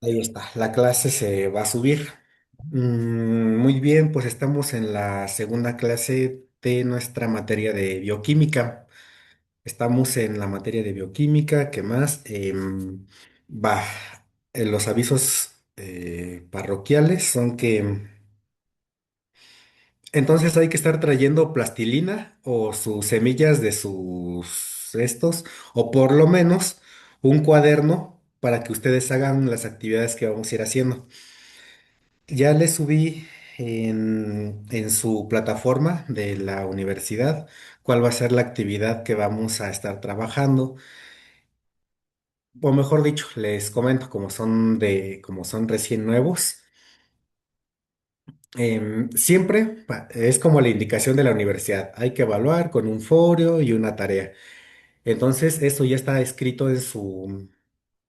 Ahí está, la clase se va a subir. Muy bien, pues estamos en la segunda clase de nuestra materia de bioquímica. Estamos en la materia de bioquímica, ¿qué más? Va, los avisos parroquiales son que entonces hay que estar trayendo plastilina o sus semillas de sus estos, o por lo menos un cuaderno para que ustedes hagan las actividades que vamos a ir haciendo. Ya le subí en su plataforma de la universidad cuál va a ser la actividad que vamos a estar trabajando. O mejor dicho, les comento, como son recién nuevos, siempre es como la indicación de la universidad. Hay que evaluar con un folio y una tarea. Entonces, eso ya está escrito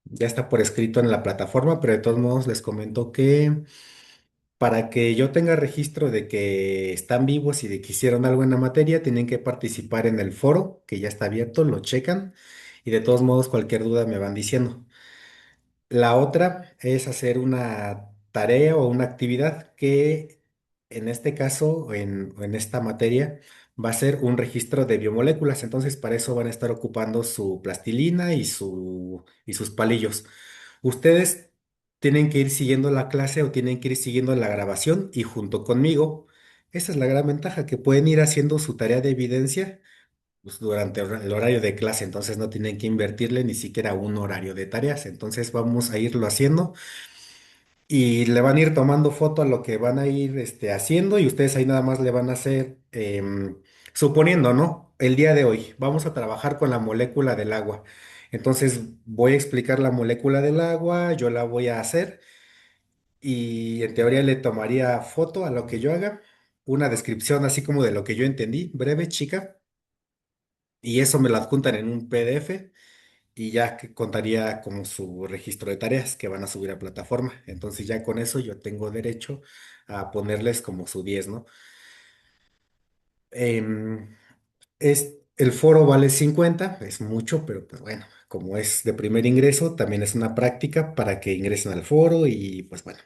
ya está por escrito en la plataforma, pero de todos modos les comento que para que yo tenga registro de que están vivos y de que hicieron algo en la materia, tienen que participar en el foro, que ya está abierto, lo checan y de todos modos cualquier duda me van diciendo. La otra es hacer una tarea o una actividad que en este caso, o en esta materia, va a ser un registro de biomoléculas. Entonces, para eso van a estar ocupando su plastilina y sus palillos. Ustedes tienen que ir siguiendo la clase o tienen que ir siguiendo la grabación y junto conmigo, esa es la gran ventaja, que pueden ir haciendo su tarea de evidencia pues, durante el horario de clase, entonces no tienen que invertirle ni siquiera un horario de tareas. Entonces vamos a irlo haciendo y le van a ir tomando foto a lo que van a ir haciendo y ustedes ahí nada más le van a hacer, suponiendo, ¿no? El día de hoy vamos a trabajar con la molécula del agua. Entonces voy a explicar la molécula del agua, yo la voy a hacer y en teoría le tomaría foto a lo que yo haga, una descripción así como de lo que yo entendí, breve, chica, y eso me lo adjuntan en un PDF y ya que contaría como su registro de tareas que van a subir a plataforma. Entonces ya con eso yo tengo derecho a ponerles como su 10, ¿no? Em, el foro vale 50, es mucho, pero pues bueno, como es de primer ingreso, también es una práctica para que ingresen al foro y pues bueno,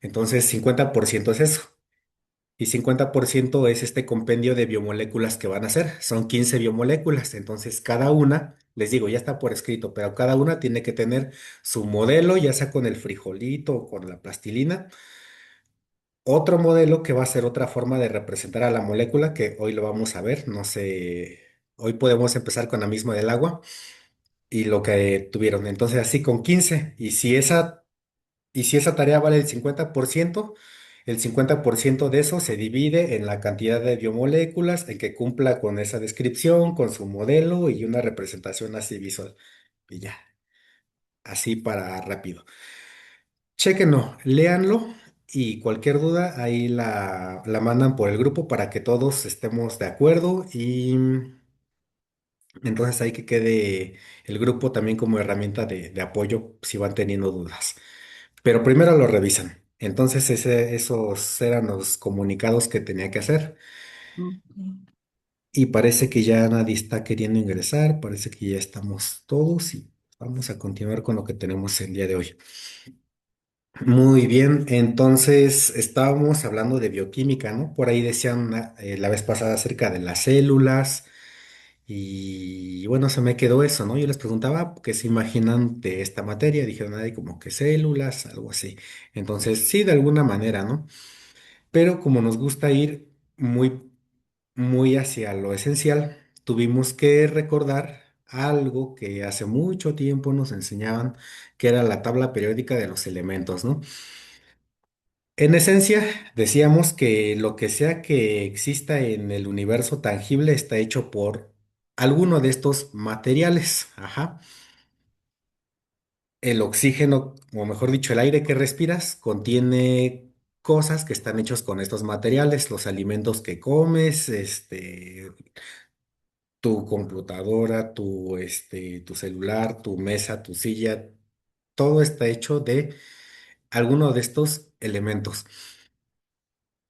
entonces 50% es eso. Y 50% es este compendio de biomoléculas que van a hacer. Son 15 biomoléculas. Entonces, cada una, les digo, ya está por escrito, pero cada una tiene que tener su modelo, ya sea con el frijolito o con la plastilina. Otro modelo que va a ser otra forma de representar a la molécula, que hoy lo vamos a ver. No sé, hoy podemos empezar con la misma del agua y lo que tuvieron. Entonces, así con 15. Y si esa tarea vale el 50% de eso se divide en la cantidad de biomoléculas, en que cumpla con esa descripción, con su modelo y una representación así visual. Y ya, así para rápido. Chéquenlo, léanlo y cualquier duda ahí la mandan por el grupo para que todos estemos de acuerdo y entonces ahí que quede el grupo también como herramienta de apoyo si van teniendo dudas. Pero primero lo revisan. Entonces esos eran los comunicados que tenía que hacer. Ok. Y parece que ya nadie está queriendo ingresar, parece que ya estamos todos y vamos a continuar con lo que tenemos el día de hoy. Muy bien, entonces estábamos hablando de bioquímica, ¿no? Por ahí decían la vez pasada acerca de las células y bueno, se me quedó eso, ¿no? Yo les preguntaba qué se imaginan de esta materia, dijeron ahí como que células, algo así. Entonces, sí, de alguna manera, ¿no? Pero como nos gusta ir muy hacia lo esencial, tuvimos que recordar algo que hace mucho tiempo nos enseñaban, que era la tabla periódica de los elementos, ¿no? En esencia, decíamos que lo que sea que exista en el universo tangible está hecho por alguno de estos materiales. Ajá. El oxígeno, o mejor dicho, el aire que respiras, contiene cosas que están hechos con estos materiales, los alimentos que comes, tu computadora, tu celular, tu mesa, tu silla, todo está hecho de alguno de estos elementos.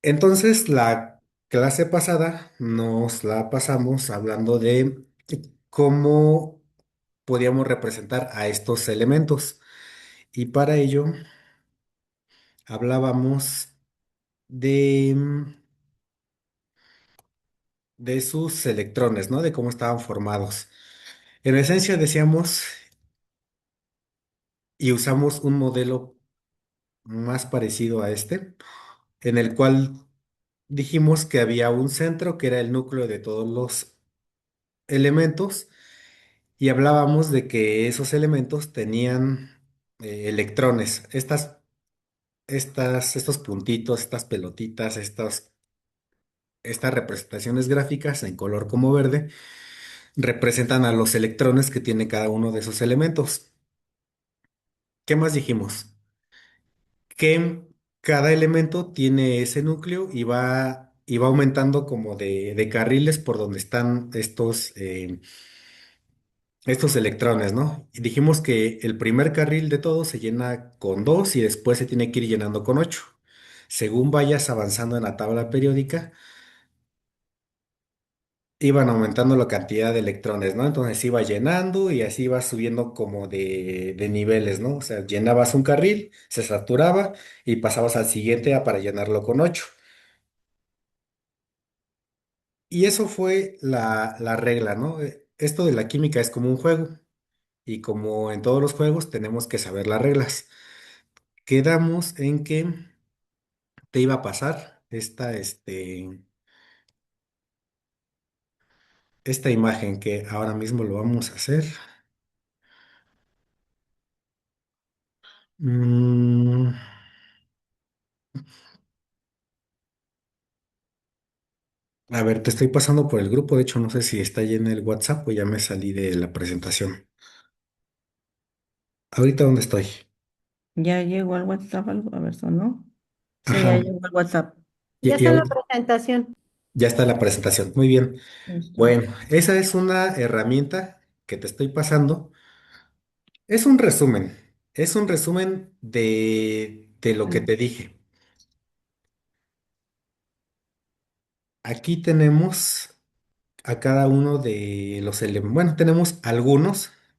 Entonces, la clase pasada nos la pasamos hablando de cómo podíamos representar a estos elementos. Y para ello hablábamos de, de sus electrones, ¿no? De cómo estaban formados. En esencia decíamos y usamos un modelo más parecido a este, en el cual dijimos que había un centro que era el núcleo de todos los elementos y hablábamos de que esos elementos tenían electrones. Estos puntitos, estas pelotitas, estas representaciones gráficas en color como verde representan a los electrones que tiene cada uno de esos elementos. ¿Qué más dijimos? Que cada elemento tiene ese núcleo y va aumentando como de carriles por donde están estos electrones, ¿no? Y dijimos que el primer carril de todo se llena con 2 y después se tiene que ir llenando con 8. Según vayas avanzando en la tabla periódica, iban aumentando la cantidad de electrones, ¿no? Entonces iba llenando y así iba subiendo como de niveles, ¿no? O sea, llenabas un carril, se saturaba y pasabas al siguiente para llenarlo con 8. Y eso fue la regla, ¿no? Esto de la química es como un juego y como en todos los juegos tenemos que saber las reglas. Quedamos en que te iba a pasar esta imagen que ahora mismo lo vamos a hacer. Mm, a ver, te estoy pasando por el grupo. De hecho, no sé si está ahí en el WhatsApp o ya me salí de la presentación. ¿Ahorita dónde estoy? Ya llegó al WhatsApp algo, a ver, ¿no? Sí, ya Ajá. llegó al WhatsApp. Y Ya está en la ahorita presentación. ya está la presentación. Muy bien. Listo. Bueno, esa es una herramienta que te estoy pasando. Es un resumen. Es un resumen de lo que Bueno, te dije. Aquí tenemos a cada uno de los elementos. Bueno, tenemos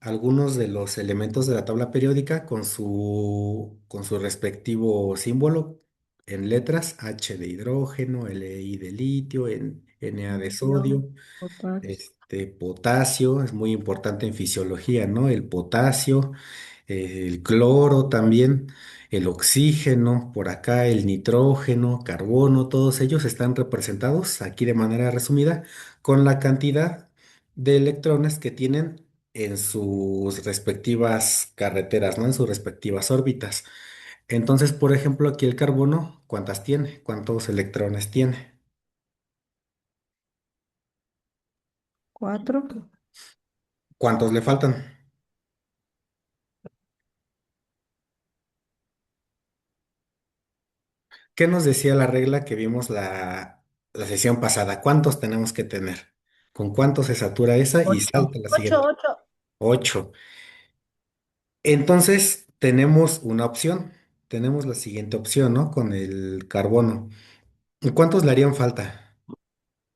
algunos de los elementos de la tabla periódica con su respectivo símbolo en letras, H de hidrógeno, Li de litio, Na de litio, sodio. potasio, Potasio es muy importante en fisiología, ¿no? El potasio, el cloro también, el oxígeno, por acá el nitrógeno, carbono, todos ellos están representados aquí de manera resumida con la cantidad de electrones que tienen en sus respectivas carreteras, ¿no? En sus respectivas órbitas. Entonces, por ejemplo, aquí el carbono, ¿cuántas tiene? ¿Cuántos electrones tiene? 4, ¿Cuántos le faltan? ¿Qué nos decía la regla que vimos la sesión pasada? ¿Cuántos tenemos que tener? ¿Con cuántos se satura esa y 8. salta la Ocho, siguiente? ocho. 8. Entonces tenemos una opción. Tenemos la siguiente opción, ¿no? Con el carbono. ¿Y cuántos le harían falta?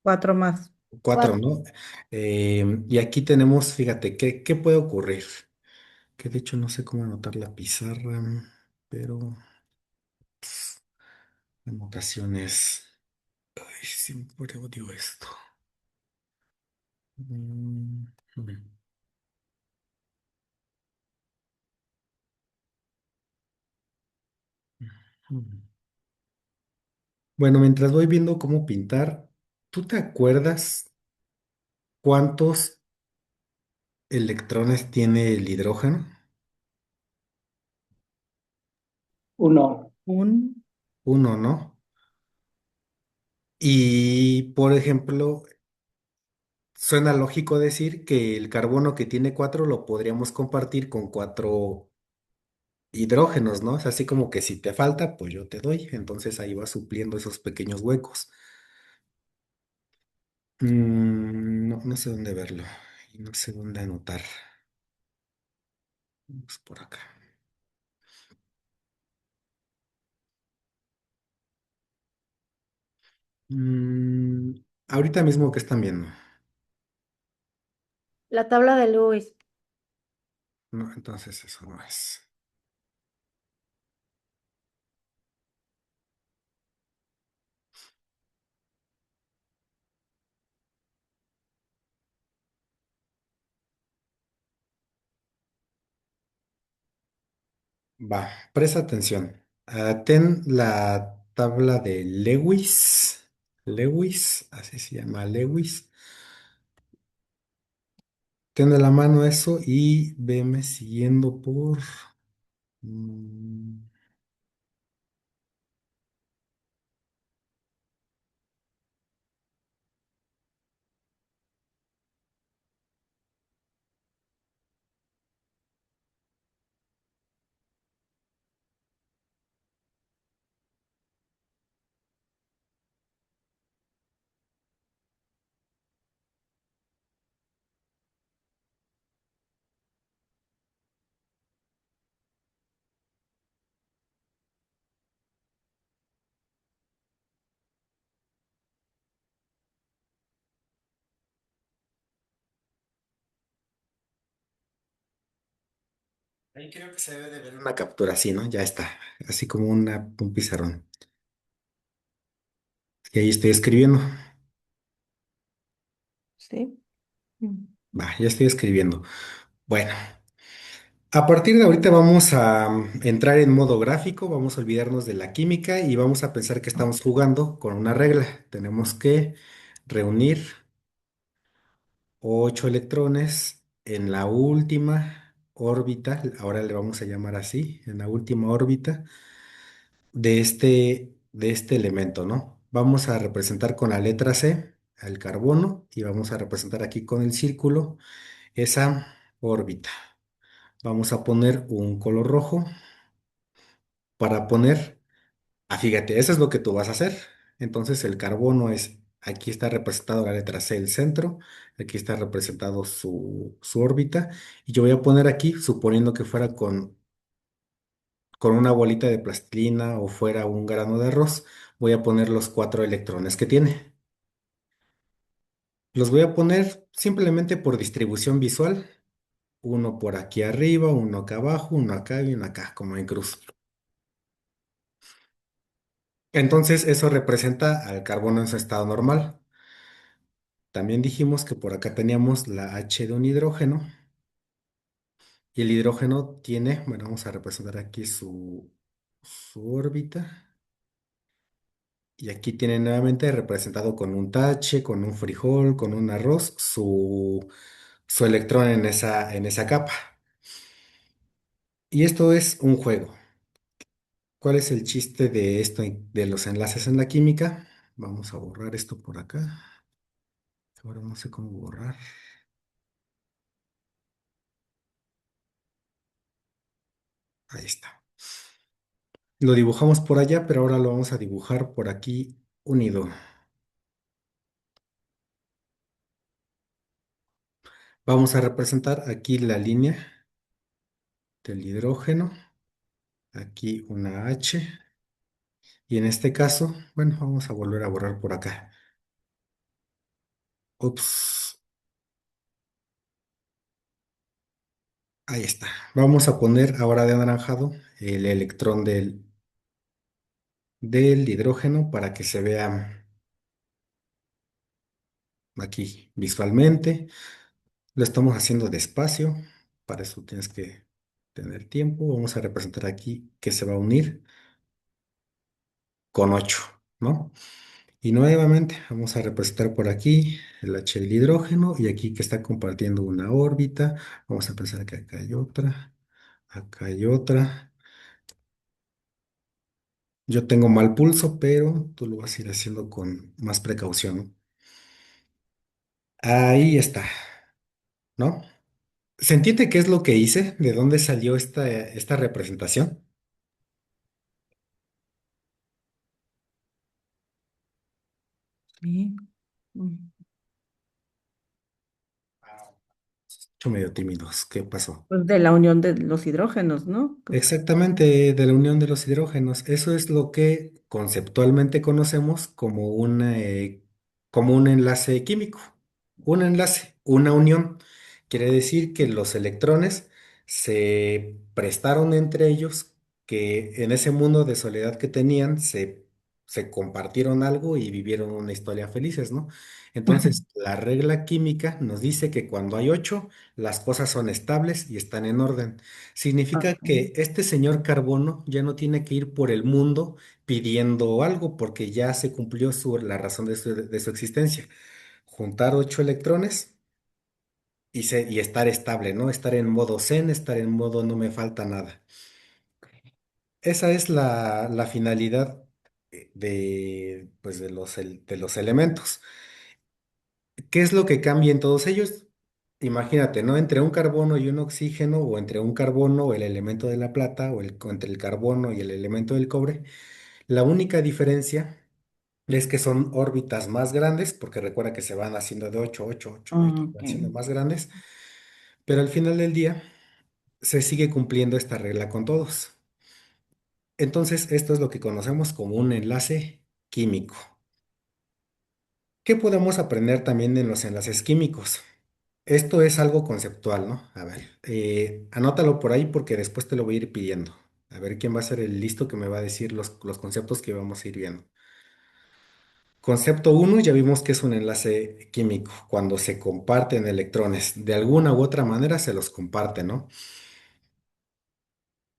4 más. 4, Cuatro. ¿no? Y aquí tenemos, fíjate, ¿qué puede ocurrir? Que de hecho no sé cómo anotar la pizarra, pero anotaciones. Ay, siempre odio esto. Mm, mm. Bueno, mientras voy viendo cómo pintar, ¿tú te acuerdas cuántos electrones tiene el hidrógeno? Uno. Un, Uno, ¿no? Y, por ejemplo, suena lógico decir que el carbono que tiene 4 lo podríamos compartir con 4 hidrógenos, ¿no? Es así como que si te falta, pues yo te doy. Entonces ahí va supliendo esos pequeños huecos. No, no sé dónde verlo y no sé dónde anotar. Vamos por acá. Mm, ahorita mismo que están viendo. La tabla de Lewis. No, entonces eso no es. Va, presta atención. Ten la tabla de Lewis. Lewis, así se llama Lewis. Ten de la mano eso y veme siguiendo por... mm, Ahí creo que se debe de ver una captura así, ¿no? Ya está, así como un pizarrón. Y ahí estoy escribiendo. Sí. Mm. Va, ya estoy escribiendo. Bueno, a partir de ahorita vamos a entrar en modo gráfico, vamos a olvidarnos de la química y vamos a pensar que estamos jugando con una regla. Tenemos que reunir 8 electrones en la última órbita, ahora le vamos a llamar así, en la última órbita de este elemento, ¿no? Vamos a representar con la letra C al carbono y vamos a representar aquí con el círculo esa órbita. Vamos a poner un color rojo para poner, fíjate, eso es lo que tú vas a hacer. Entonces el carbono es, aquí está representado la letra C, el centro, aquí está representado su órbita, y yo voy a poner aquí, suponiendo que fuera con una bolita de plastilina o fuera un grano de arroz, voy a poner los 4 electrones que tiene. Los voy a poner simplemente por distribución visual, uno por aquí arriba, uno acá abajo, uno acá y uno acá, como en cruz. Entonces eso representa al carbono en su estado normal. También dijimos que por acá teníamos la H de un hidrógeno y el hidrógeno tiene, bueno, vamos a representar aquí su órbita y aquí tiene nuevamente representado con un tache, con un frijol, con un arroz, su electrón en esa capa. Y esto es un juego. ¿Cuál es el chiste de esto, de los enlaces en la química? Vamos a borrar esto por acá. Ahora no sé cómo borrar. Ahí está. Lo dibujamos por allá, pero ahora lo vamos a dibujar por aquí unido. Vamos a representar aquí la línea del hidrógeno, aquí una H, y en este caso, bueno, vamos a volver a borrar por acá. Ups, ahí está. Vamos a poner ahora de anaranjado el electrón del hidrógeno para que se vea aquí visualmente. Lo estamos haciendo despacio, para eso tienes que tener tiempo. Vamos a representar aquí que se va a unir con 8, ¿no? Y nuevamente vamos a representar por aquí el H del hidrógeno y aquí que está compartiendo una órbita. Vamos a pensar que acá hay otra, acá hay otra. Yo tengo mal pulso, pero tú lo vas a ir haciendo con más precaución, ¿no? Ahí está, ¿no? ¿Se entiende qué es lo que hice? ¿De dónde salió esta representación? Sí. Mm. Yo medio tímidos. ¿Qué pasó? Pues de la unión de los hidrógenos, ¿no? Exactamente, de la unión de los hidrógenos. Eso es lo que conceptualmente conocemos como un enlace químico. Un enlace, una unión. Quiere decir que los electrones se prestaron entre ellos, que en ese mundo de soledad que tenían, se se compartieron algo y vivieron una historia felices, ¿no? Entonces, la regla química nos dice que cuando hay 8, las cosas son estables y están en orden. Significa Ok. que este señor Carbono ya no tiene que ir por el mundo pidiendo algo porque ya se cumplió la razón de su existencia. Juntar 8 electrones y estar estable, ¿no? Estar en modo zen, estar en modo no me falta nada. Esa es la finalidad pues de los elementos. ¿Qué es lo que cambia en todos ellos? Imagínate, ¿no? Entre un carbono y un oxígeno, o entre un carbono, el elemento de la plata, o entre el carbono y el elemento del cobre, la única diferencia es que son órbitas más grandes, porque recuerda que se van haciendo de 8, 8, 8, 8, Ok. van siendo más grandes, pero al final del día se sigue cumpliendo esta regla con todos. Entonces, esto es lo que conocemos como un enlace químico. ¿Qué podemos aprender también en los enlaces químicos? Esto es algo conceptual, ¿no? A ver, anótalo por ahí porque después te lo voy a ir pidiendo. A ver quién va a ser el listo que me va a decir los conceptos que vamos a ir viendo. Concepto uno, ya vimos que es un enlace químico. Cuando se comparten electrones, de alguna u otra manera se los comparte, ¿no?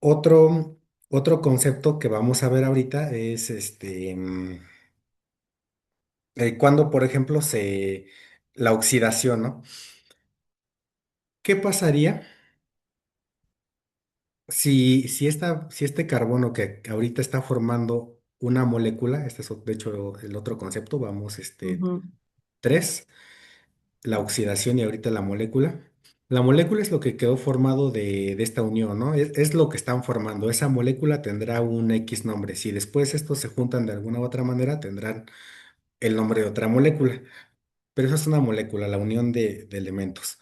Otro, otro concepto que vamos a ver ahorita es cuando, por ejemplo, la oxidación, ¿no? ¿Qué pasaría si este carbono que ahorita está formando una molécula, este es de hecho el otro concepto, vamos, Ujú, tres, la oxidación y ahorita la molécula. La molécula es lo que quedó formado de esta unión, ¿no? Es lo que están formando. Esa molécula tendrá un X nombre. Si después estos se juntan de alguna u otra manera, tendrán el nombre de otra molécula. Pero eso es una molécula, la unión de elementos.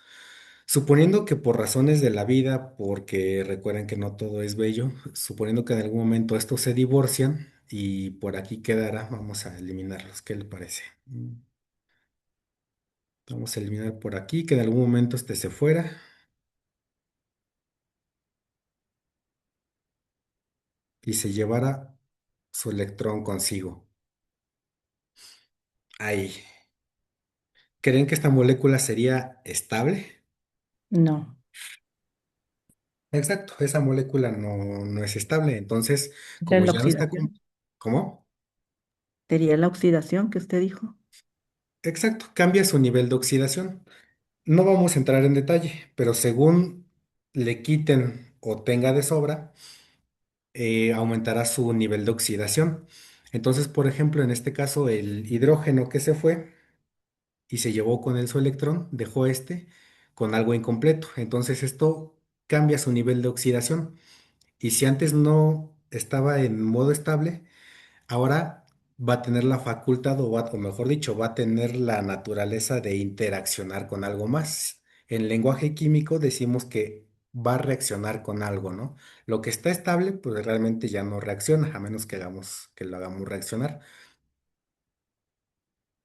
Suponiendo que por razones de la vida, porque recuerden que no todo es bello, suponiendo que en algún momento estos se divorcian y por aquí quedará, vamos a eliminarlos. ¿Qué le parece? Vamos a eliminar por aquí, que en algún momento este se fuera y se llevara su electrón consigo. Ahí. ¿Creen que esta molécula sería estable? no. Exacto, esa molécula no es estable. Entonces, Esa es como la ya no está... oxidación. ¿Cómo? Sería la oxidación que usted dijo. Exacto, cambia su nivel de oxidación. No vamos a entrar en detalle, pero según le quiten o tenga de sobra, aumentará su nivel de oxidación. Entonces, por ejemplo, en este caso, el hidrógeno que se fue y se llevó con él su electrón, dejó este con algo incompleto. Entonces, esto cambia su nivel de oxidación. Y si antes no estaba en modo estable, ahora va a tener la facultad, o mejor dicho, va a tener la naturaleza de interaccionar con algo más. En lenguaje químico decimos que va a reaccionar con algo, ¿no? Lo que está estable, pues realmente ya no reacciona, a menos que lo hagamos reaccionar.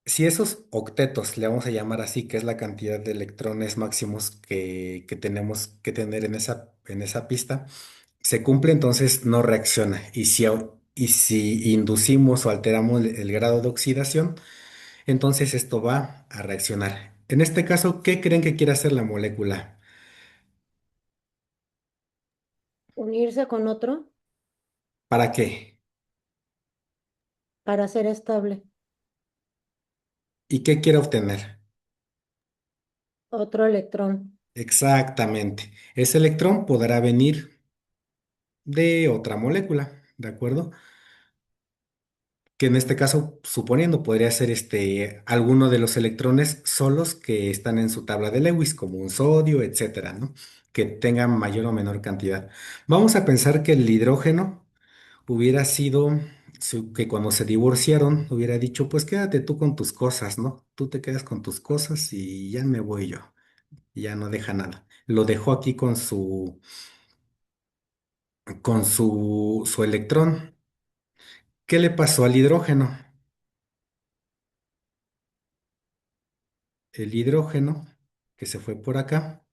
Si esos octetos, le vamos a llamar así, que es la cantidad de electrones máximos que tenemos que tener en esa pista, se cumple, entonces no reacciona. Y si inducimos o alteramos el grado de oxidación, entonces esto va a reaccionar. En este caso, ¿qué creen que quiere hacer la molécula? Unirse con otro ¿Para qué? para ser estable. ¿Y qué quiere obtener? Otro electrón. Exactamente. Ese electrón podrá venir de otra molécula, ¿de acuerdo? Que en este caso, suponiendo, podría ser alguno de los electrones solos que están en su tabla de Lewis, como un sodio, etcétera, ¿no? Que tengan mayor o menor cantidad. Vamos a pensar que el hidrógeno hubiera sido, que cuando se divorciaron, hubiera dicho, pues quédate tú con tus cosas, ¿no? Tú te quedas con tus cosas y ya me voy yo. Y ya no deja nada. Lo dejó aquí con su electrón. ¿Qué le pasó al hidrógeno? El hidrógeno que se fue por acá.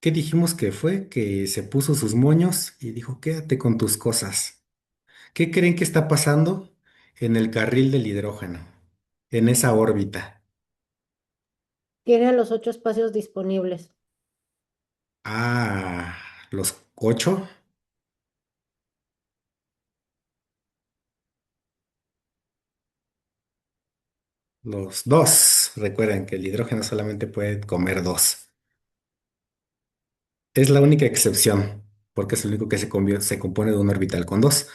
¿Qué dijimos que fue? Que se puso sus moños y dijo, quédate con tus cosas. ¿Qué creen que está pasando? en el carril del hidrógeno, en esa órbita. Tiene los 8 espacios disponibles. Ah, los 8, los 2. Recuerden que el hidrógeno solamente puede comer 2. Es la única excepción, porque es el único que se compone de un orbital con 2.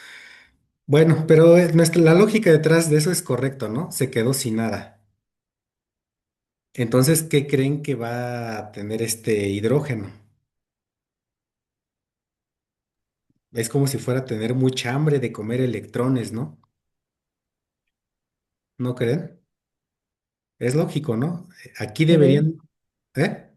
Bueno, pero la lógica detrás de eso es correcto, ¿no? Se quedó sin nada. Entonces, ¿qué creen que va a tener este hidrógeno? Es como si fuera a tener mucha hambre de comer electrones, ¿no? ¿No creen? Es lógico, ¿no? Aquí Sí, deberían, ¿eh?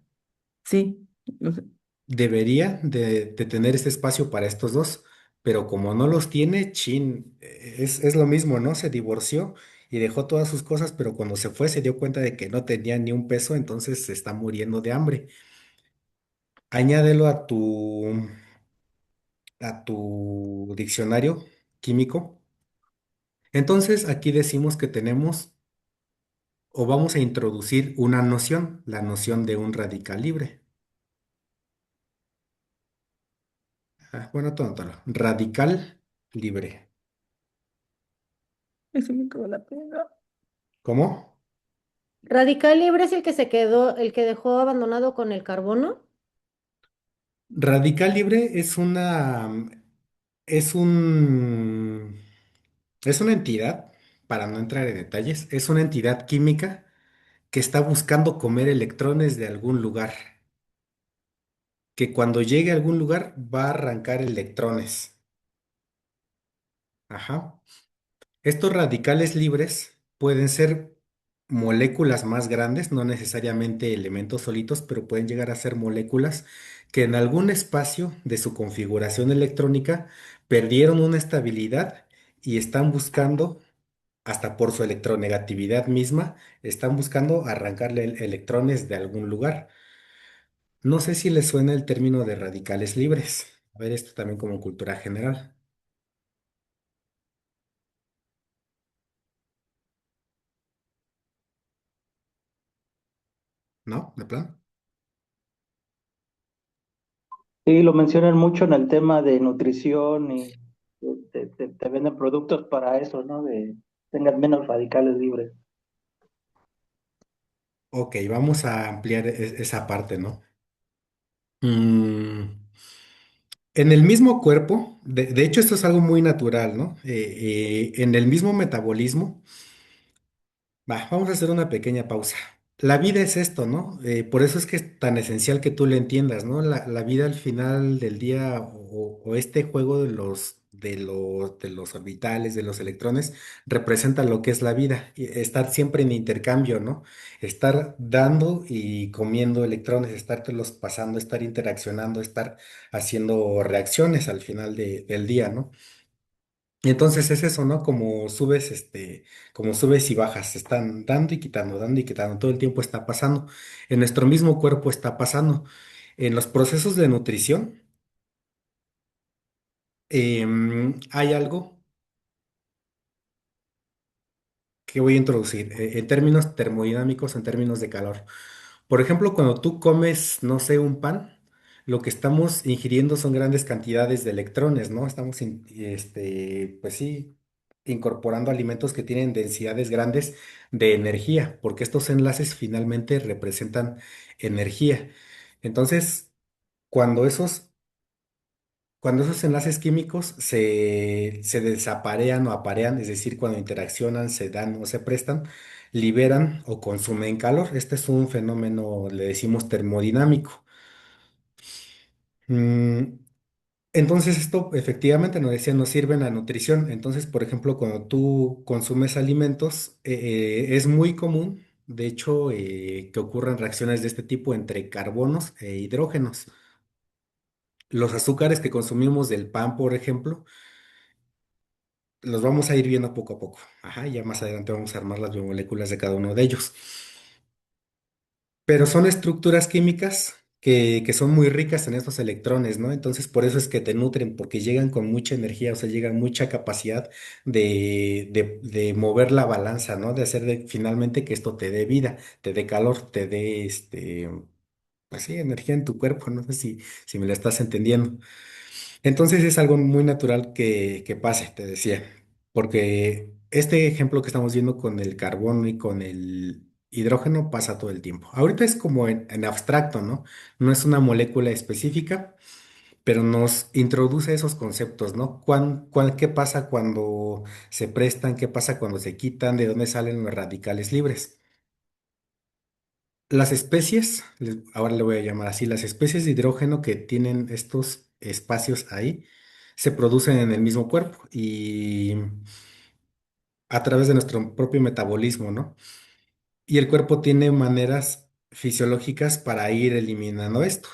sí. O sea, Debería de tener este espacio para estos dos, pero como no los tiene, chin, es lo mismo, ¿no? Se divorció y dejó todas sus cosas, pero cuando se fue se dio cuenta de que no tenía ni un peso, entonces se está muriendo de hambre. Añádelo a tu diccionario químico. Entonces aquí decimos que tenemos o vamos a introducir una noción, la noción de un radical libre. Bueno, tóntalo. Radical libre. ay, se me acabó la pena. ¿Cómo? Radical libre es el que se quedó, el que dejó abandonado con el carbono. Radical libre es un, es una entidad, para no entrar en detalles, es una entidad química que está buscando comer electrones de algún lugar, que cuando llegue a algún lugar va a arrancar electrones. Ajá. Estos radicales libres pueden ser moléculas más grandes, no necesariamente elementos solitos, pero pueden llegar a ser moléculas que en algún espacio de su configuración electrónica perdieron una estabilidad y están buscando, hasta por su electronegatividad misma, están buscando arrancarle electrones de algún lugar. No sé si les suena el término de radicales libres. A ver, esto también como cultura general, ¿no? ¿De plan? Sí, lo mencionan mucho en el tema de nutrición y te venden productos para eso, ¿no? De tengan menos radicales libres. Ok, vamos a ampliar esa parte, ¿no? Mm, en el mismo cuerpo, de hecho esto es algo muy natural, ¿no? En el mismo metabolismo, vamos a hacer una pequeña pausa. La vida es esto, ¿no? Por eso es que es tan esencial que tú le entiendas, ¿no? La vida al final del día o este juego de los orbitales, de los electrones, representa lo que es la vida. Y estar siempre en intercambio, ¿no? Estar dando y comiendo electrones, estártelos pasando, estar interaccionando, estar haciendo reacciones al final del día, ¿no? Y entonces es eso, ¿no? Como subes y bajas, se están dando y quitando, todo el tiempo está pasando. En nuestro mismo cuerpo está pasando. En los procesos de nutrición hay algo que voy a introducir en términos termodinámicos, en términos de calor. Por ejemplo, cuando tú comes, no sé, un pan, lo que estamos ingiriendo son grandes cantidades de electrones, ¿no? Estamos, pues sí, incorporando alimentos que tienen densidades grandes de energía, porque estos enlaces finalmente representan energía. Entonces, cuando esos, cuando esos enlaces químicos se desaparean o aparean, es decir, cuando interaccionan, se dan o se prestan, liberan o consumen calor. Este es un fenómeno, le decimos termodinámico. Mm, entonces, esto efectivamente nos decía, nos sirve en la nutrición. Entonces, por ejemplo, cuando tú consumes alimentos, es muy común, de hecho, que ocurran reacciones de este tipo entre carbonos e hidrógenos. Los azúcares que consumimos del pan, por ejemplo, los vamos a ir viendo poco a poco. Ajá, y ya más adelante vamos a armar las biomoléculas de cada uno de ellos. Pero son estructuras químicas que son muy ricas en estos electrones, ¿no? Entonces, por eso es que te nutren, porque llegan con mucha energía, o sea, llegan mucha capacidad de mover la balanza, ¿no? De hacer finalmente que esto te dé vida, te dé calor, te dé, pues sí, energía en tu cuerpo, no sé si me lo estás entendiendo. Entonces es algo muy natural que pase, te decía, porque este ejemplo que estamos viendo con el carbono y con el hidrógeno pasa todo el tiempo. Ahorita es como en abstracto, ¿no? No es una molécula específica, pero nos introduce esos conceptos, ¿no? ¿Qué pasa cuando se prestan? ¿Qué pasa cuando se quitan? ¿De dónde salen los radicales libres? Las especies, ahora le voy a llamar así, las especies de hidrógeno que tienen estos espacios ahí, se producen en el mismo cuerpo y a través de nuestro propio metabolismo, ¿no? Y el cuerpo tiene maneras fisiológicas para ir eliminando esto,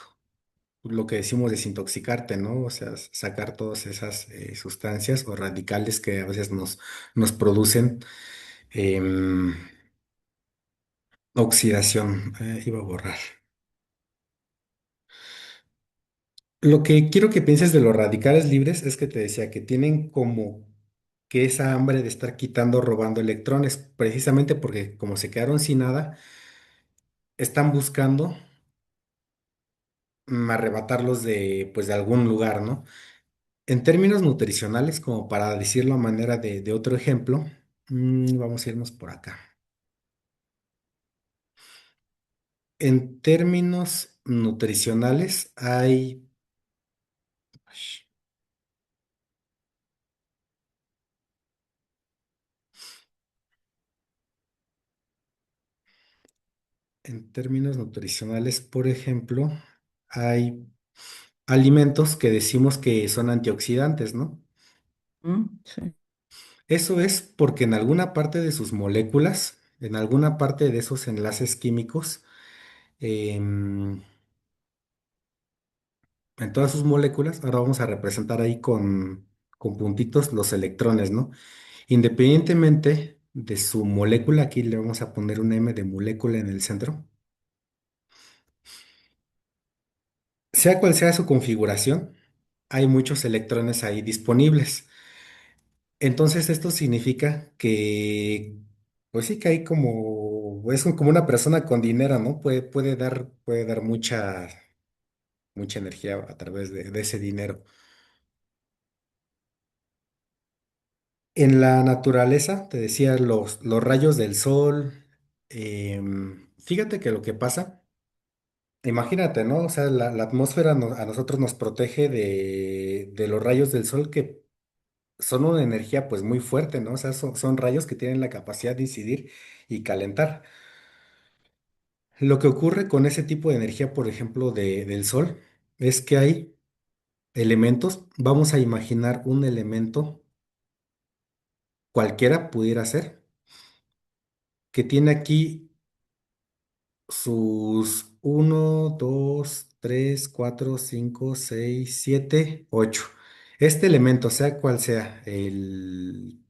lo que decimos desintoxicarte, ¿no? O sea, sacar todas esas sustancias o radicales que a veces nos producen em, oxidación. Iba a borrar. Lo que quiero que pienses de los radicales libres es que te decía que tienen como que esa hambre de estar quitando, robando electrones, precisamente porque como se quedaron sin nada, están buscando arrebatarlos pues de algún lugar, ¿no? En términos nutricionales, como para decirlo a manera de otro ejemplo, vamos a irnos por acá. En términos nutricionales hay, en términos nutricionales, por ejemplo, hay alimentos que decimos que son antioxidantes, ¿no? Sí. Eso es porque en alguna parte de sus moléculas, en alguna parte de esos enlaces químicos, em, en todas sus moléculas, ahora vamos a representar ahí con puntitos los electrones, ¿no? Independientemente de su molécula, aquí le vamos a poner un M de molécula en el centro. Sea cual sea su configuración, hay muchos electrones ahí disponibles. Entonces esto significa que, pues sí que hay como una persona con dinero, ¿no? Puede dar mucha energía a través de ese dinero. En la naturaleza, te decía, los rayos del sol, fíjate que lo que pasa, imagínate, ¿no? O sea, la atmósfera a nosotros nos protege de los rayos del sol que son una energía pues muy fuerte, ¿no? O sea, son rayos que tienen la capacidad de incidir y calentar. Lo que ocurre con ese tipo de energía, por ejemplo, del sol, es que hay elementos, vamos a imaginar un elemento, cualquiera pudiera ser, que tiene aquí sus 1, 2, 3, 4, 5, 6, 7, 8. Este elemento, sea cual sea, el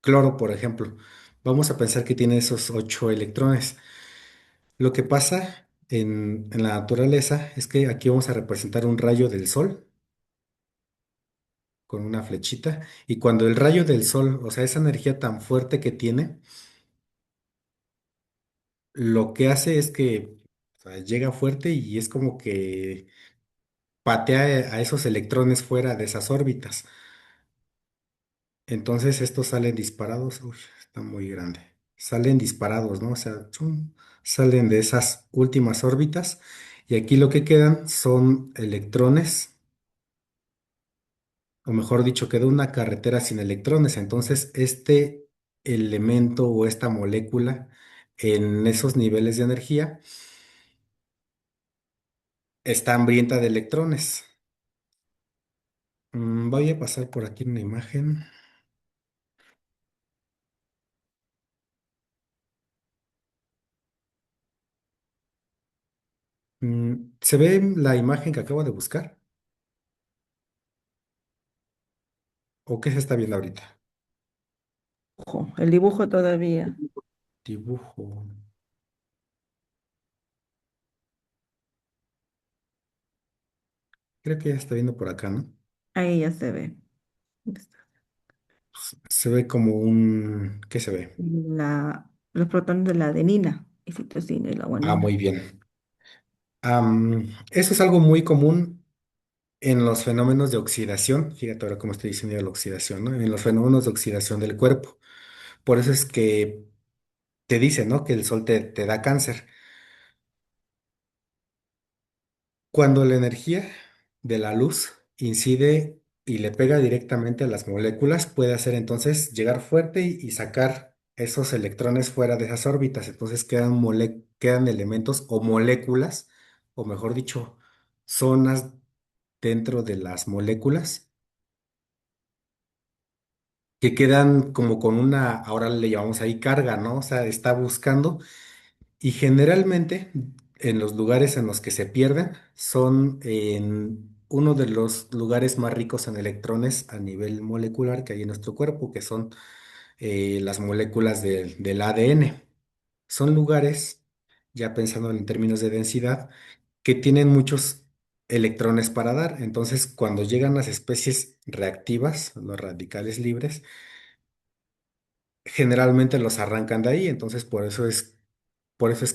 cloro, por ejemplo, vamos a pensar que tiene esos 8 electrones. Lo que pasa en la naturaleza es que aquí vamos a representar un rayo del sol con una flechita y cuando el rayo del sol, o sea, esa energía tan fuerte que tiene, lo que hace es que o sea, llega fuerte y es como que patea a esos electrones fuera de esas órbitas. Entonces estos salen disparados. Uy, está muy grande. Salen disparados, ¿no? O sea, chum, salen de esas últimas órbitas y aquí lo que quedan son electrones, o mejor dicho, queda una carretera sin electrones. Entonces este elemento o esta molécula en esos niveles de energía está hambrienta de electrones. Voy a pasar por aquí una imagen. ¿Se ve la imagen que acabo de buscar? ¿O qué se está viendo ahorita? Ojo, el dibujo todavía. Dibujo. Creo que ya está viendo por acá, ¿no? Ahí ya se ve. Se ve como un... ¿Qué se ve? Los protones de la adenina, y citosina y la Ah, guanina. muy bien. Eso es algo muy común en los fenómenos de oxidación. Fíjate ahora cómo estoy diciendo yo la oxidación, ¿no? En los fenómenos de oxidación del cuerpo. Por eso es que te dicen, ¿no? Que el sol te da cáncer. Cuando la energía de la luz incide y le pega directamente a las moléculas, puede hacer entonces llegar fuerte y sacar esos electrones fuera de esas órbitas. Entonces quedan elementos o moléculas, o mejor dicho, zonas dentro de las moléculas que quedan como con una, ahora le llamamos ahí carga, ¿no? O sea, está buscando. Y generalmente en los lugares en los que se pierden son en uno de los lugares más ricos en electrones a nivel molecular que hay en nuestro cuerpo, que son las moléculas del ADN. Son lugares, ya pensando en términos de densidad, que tienen muchos electrones para dar. Entonces, cuando llegan las especies reactivas, los radicales libres, generalmente los arrancan de ahí. Entonces, por eso es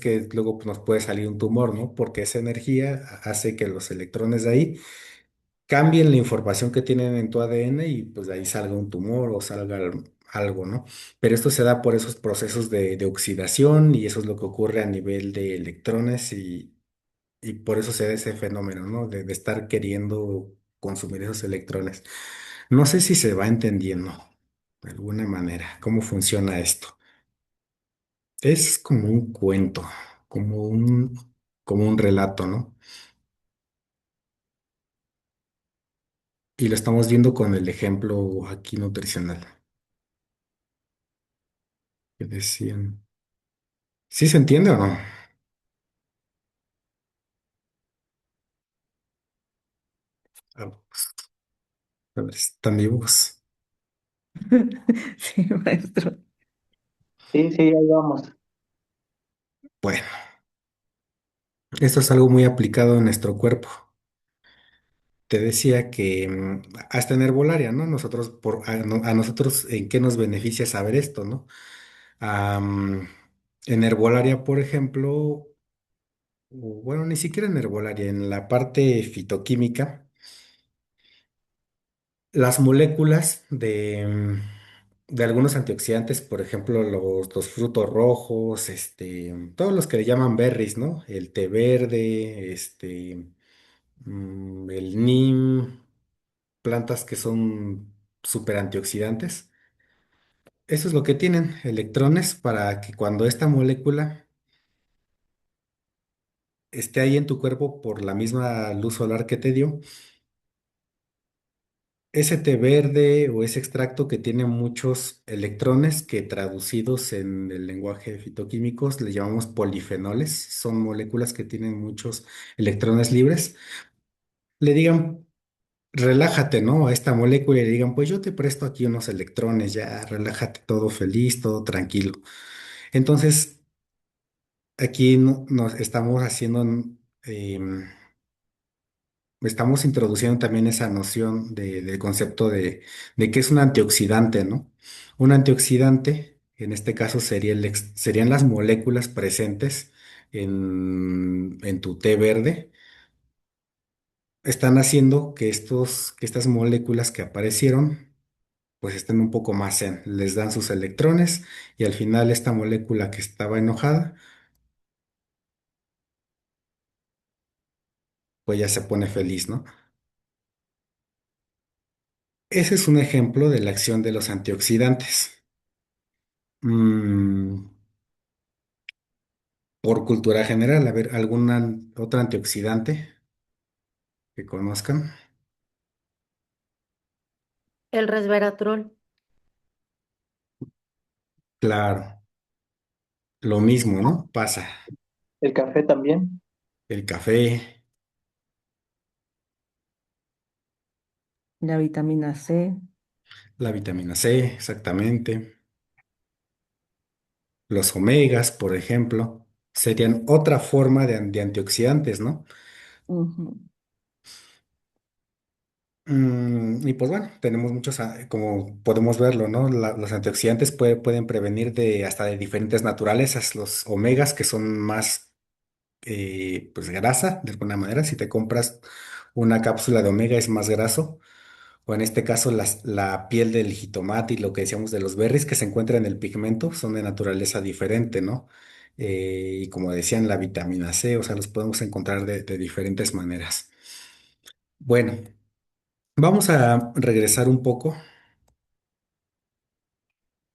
que luego pues, nos puede salir un tumor, ¿no? Porque esa energía hace que los electrones de ahí cambien la información que tienen en tu ADN y pues de ahí salga un tumor o salga algo, ¿no? Pero esto se da por esos procesos de oxidación y eso es lo que ocurre a nivel de electrones y por eso se da ese fenómeno, ¿no? De estar queriendo consumir esos electrones. No sé si se va entendiendo de alguna manera cómo funciona esto. Es como un cuento, como un, como un relato, ¿no? Y lo estamos viendo con el ejemplo aquí nutricional que decían. ¿Sí se entiende o no? Ah, a ver, están vivos. Sí, maestro. Sí, sí, ahí vamos. Bueno, esto es algo muy aplicado en nuestro cuerpo. Te decía que hasta en herbolaria, ¿no? Nosotros, a nosotros, ¿en qué nos beneficia saber esto, no? Am, en herbolaria, por ejemplo, o bueno, ni siquiera en herbolaria, en la parte fitoquímica, las moléculas de algunos antioxidantes, por ejemplo, los frutos rojos, todos los que le llaman berries, ¿no? El té verde, el neem, plantas que son súper antioxidantes. Eso es lo que tienen, electrones para que cuando esta molécula esté ahí en tu cuerpo por la misma luz solar que te dio, ese té verde o ese extracto que tiene muchos electrones que traducidos en el lenguaje de fitoquímicos le llamamos polifenoles, son moléculas que tienen muchos electrones libres, le digan, relájate, ¿no? A esta molécula y le digan, pues yo te presto aquí unos electrones, ya relájate, todo feliz, todo tranquilo. Entonces, aquí nos estamos haciendo, em, estamos introduciendo también esa noción del concepto de qué es un antioxidante, ¿no? Un antioxidante, en este caso, serían las moléculas presentes en tu té verde. Están haciendo que estas moléculas que aparecieron, pues estén un poco más zen. Les dan sus electrones y al final esta molécula que estaba enojada, pues ya se pone feliz, ¿no? Ese es un ejemplo de la acción de los antioxidantes. Mm, por cultura general, a ver, ¿alguna otra antioxidante que conozcan? El resveratrol. Claro, lo mismo, ¿no? Pasa. El café también. El café, La vitamina C. la vitamina C, exactamente. Los omegas, por ejemplo, serían otra forma de antioxidantes, ¿no? Ujú. Y pues bueno, tenemos muchos, como podemos verlo, ¿no? Los antioxidantes pueden prevenir de hasta de diferentes naturalezas, los omegas que son más, pues grasa, de alguna manera. Si te compras una cápsula de omega es más graso, o en este caso la piel del jitomate y lo que decíamos de los berries que se encuentran en el pigmento son de naturaleza diferente, ¿no? Y como decían, la vitamina C, o sea, los podemos encontrar de diferentes maneras. Bueno, vamos a regresar un poco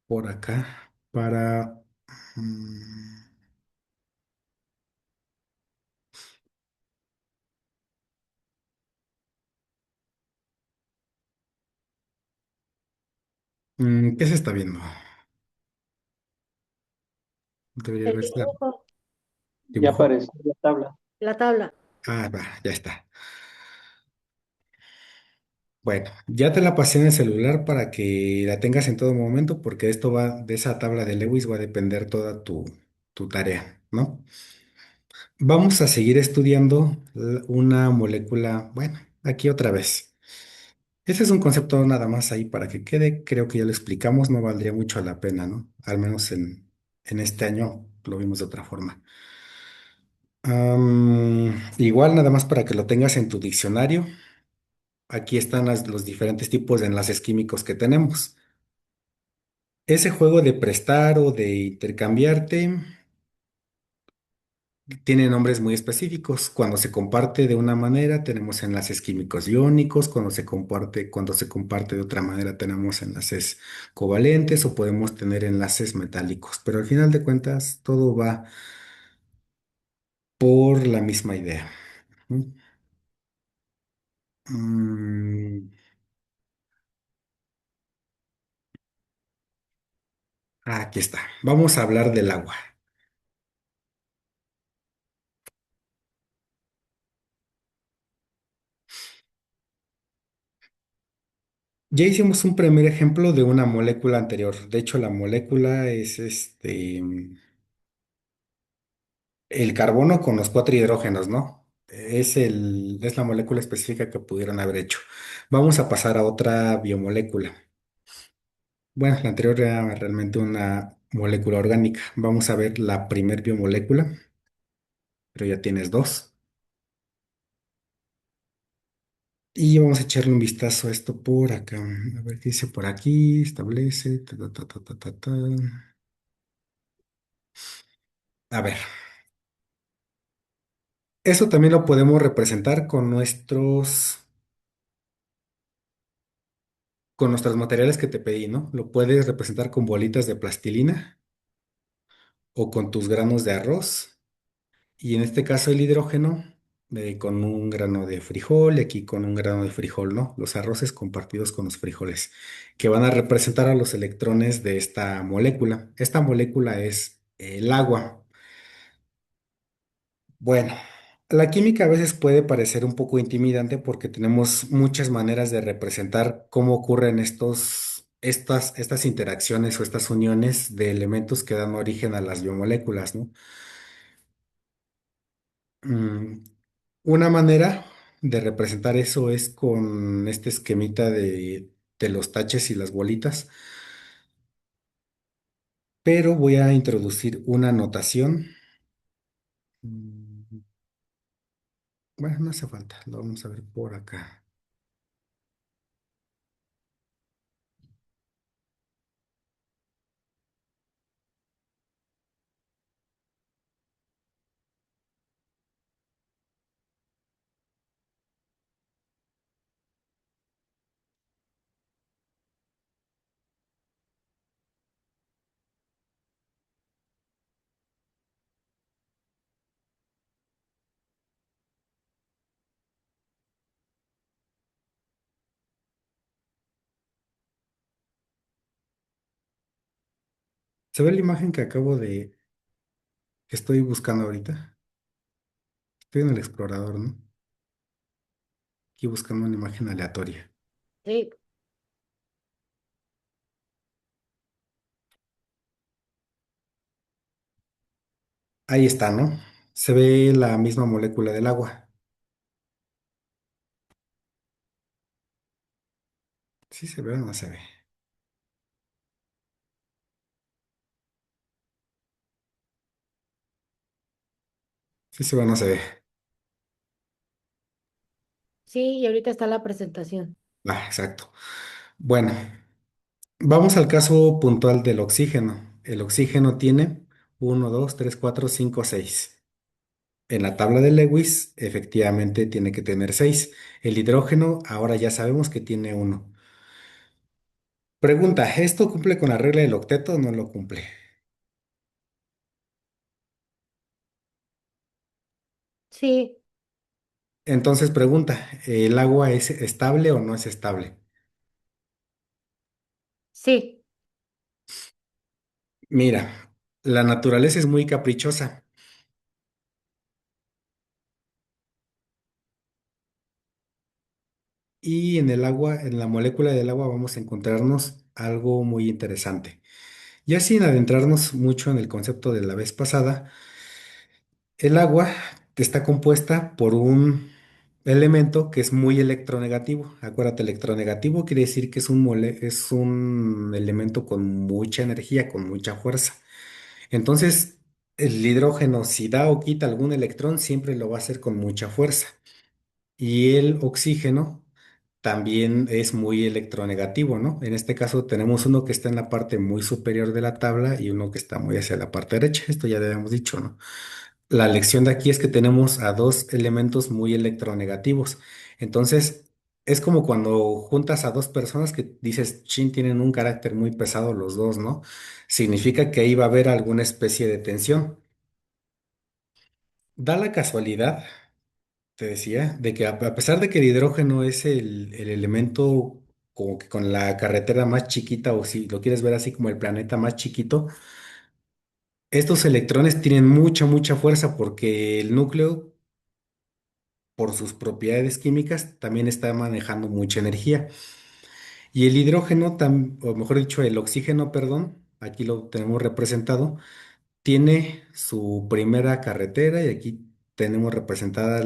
por acá para... mm, ¿Qué se está viendo? Debería El verse dibujo, Ya dibujo. apareció la tabla. la tabla. Ah, va, ya está. Bueno, ya te la pasé en el celular para que la tengas en todo momento, porque esto va, de esa tabla de Lewis va a depender toda tu tarea, ¿no? Vamos a seguir estudiando una molécula, bueno, aquí otra vez. Ese es un concepto nada más ahí para que quede, creo que ya lo explicamos, no valdría mucho la pena, ¿no? Al menos en este año lo vimos de otra forma. Igual nada más para que lo tengas en tu diccionario, aquí están los diferentes tipos de enlaces químicos que tenemos. Ese juego de prestar o de intercambiarte tiene nombres muy específicos. Cuando se comparte de una manera, tenemos enlaces químicos iónicos. Cuando se comparte de otra manera, tenemos enlaces covalentes o podemos tener enlaces metálicos. Pero al final de cuentas, todo va por la misma idea. ¿Mm? Mm, Aquí está. Vamos a hablar del agua. Ya hicimos un primer ejemplo de una molécula anterior. De hecho, la molécula es el carbono con los cuatro hidrógenos, ¿no? Es la molécula específica que pudieron haber hecho. Vamos a pasar a otra biomolécula. Bueno, la anterior era realmente una molécula orgánica. Vamos a ver la primer biomolécula, pero ya tienes dos. Y vamos a echarle un vistazo a esto por acá. A ver qué dice por aquí. Establece. Ta, ta, ta, ta, ta, ta, ta. A ver, eso también lo podemos representar con nuestros materiales que te pedí, ¿no? Lo puedes representar con bolitas de plastilina o con tus granos de arroz. Y en este caso el hidrógeno con un grano de frijol y aquí con un grano de frijol, ¿no? Los arroces compartidos con los frijoles, que van a representar a los electrones de esta molécula. Esta molécula es el agua. Bueno, la química a veces puede parecer un poco intimidante porque tenemos muchas maneras de representar cómo ocurren estas interacciones o estas uniones de elementos que dan origen a las biomoléculas, ¿no? Mm, una manera de representar eso es con este esquemita de los taches y las bolitas, pero voy a introducir una notación. Mm, Bueno, no hace falta, lo vamos a ver por acá. ¿Se ve la imagen que estoy buscando ahorita? Estoy en el explorador, ¿no? Aquí buscando una imagen aleatoria. Sí, Ahí está, ¿no? Se ve la misma molécula del agua. ¿Sí se ve o no se ve? ¿Sí se ve o no se ve? Sí, y ahorita está la presentación. Ah, exacto. Bueno, vamos al caso puntual del oxígeno. El oxígeno tiene uno, 2, 3, 4, 5, 6. En la tabla de Lewis, efectivamente, tiene que tener 6. El hidrógeno, ahora ya sabemos que tiene uno. Pregunta, ¿esto cumple con la regla del octeto o no lo cumple? Sí, Entonces pregunta, ¿el agua es estable o no es estable? sí, Mira, la naturaleza es muy caprichosa y en el agua, en la molécula del agua vamos a encontrarnos algo muy interesante. Ya sin adentrarnos mucho en el concepto de la vez pasada, el agua está compuesta por un elemento que es muy electronegativo. Acuérdate, electronegativo quiere decir que es un elemento con mucha energía, con mucha fuerza. Entonces, el hidrógeno, si da o quita algún electrón, siempre lo va a hacer con mucha fuerza. Y el oxígeno también es muy electronegativo, ¿no? En este caso tenemos uno que está en la parte muy superior de la tabla y uno que está muy hacia la parte derecha. Esto ya lo habíamos dicho, ¿no? La lección de aquí es que tenemos a dos elementos muy electronegativos. Entonces, es como cuando juntas a dos personas que dices, chin, tienen un carácter muy pesado los dos, ¿no? Significa que ahí va a haber alguna especie de tensión. Da la casualidad, te decía, de que a pesar de que el hidrógeno es el elemento como que con la carretera más chiquita, o si lo quieres ver así como el planeta más chiquito, estos electrones tienen mucha, mucha fuerza porque el núcleo por sus propiedades químicas, también está manejando mucha energía. Y el hidrógeno, o mejor dicho, el oxígeno, perdón, aquí lo tenemos representado, tiene su primera carretera y aquí tenemos representada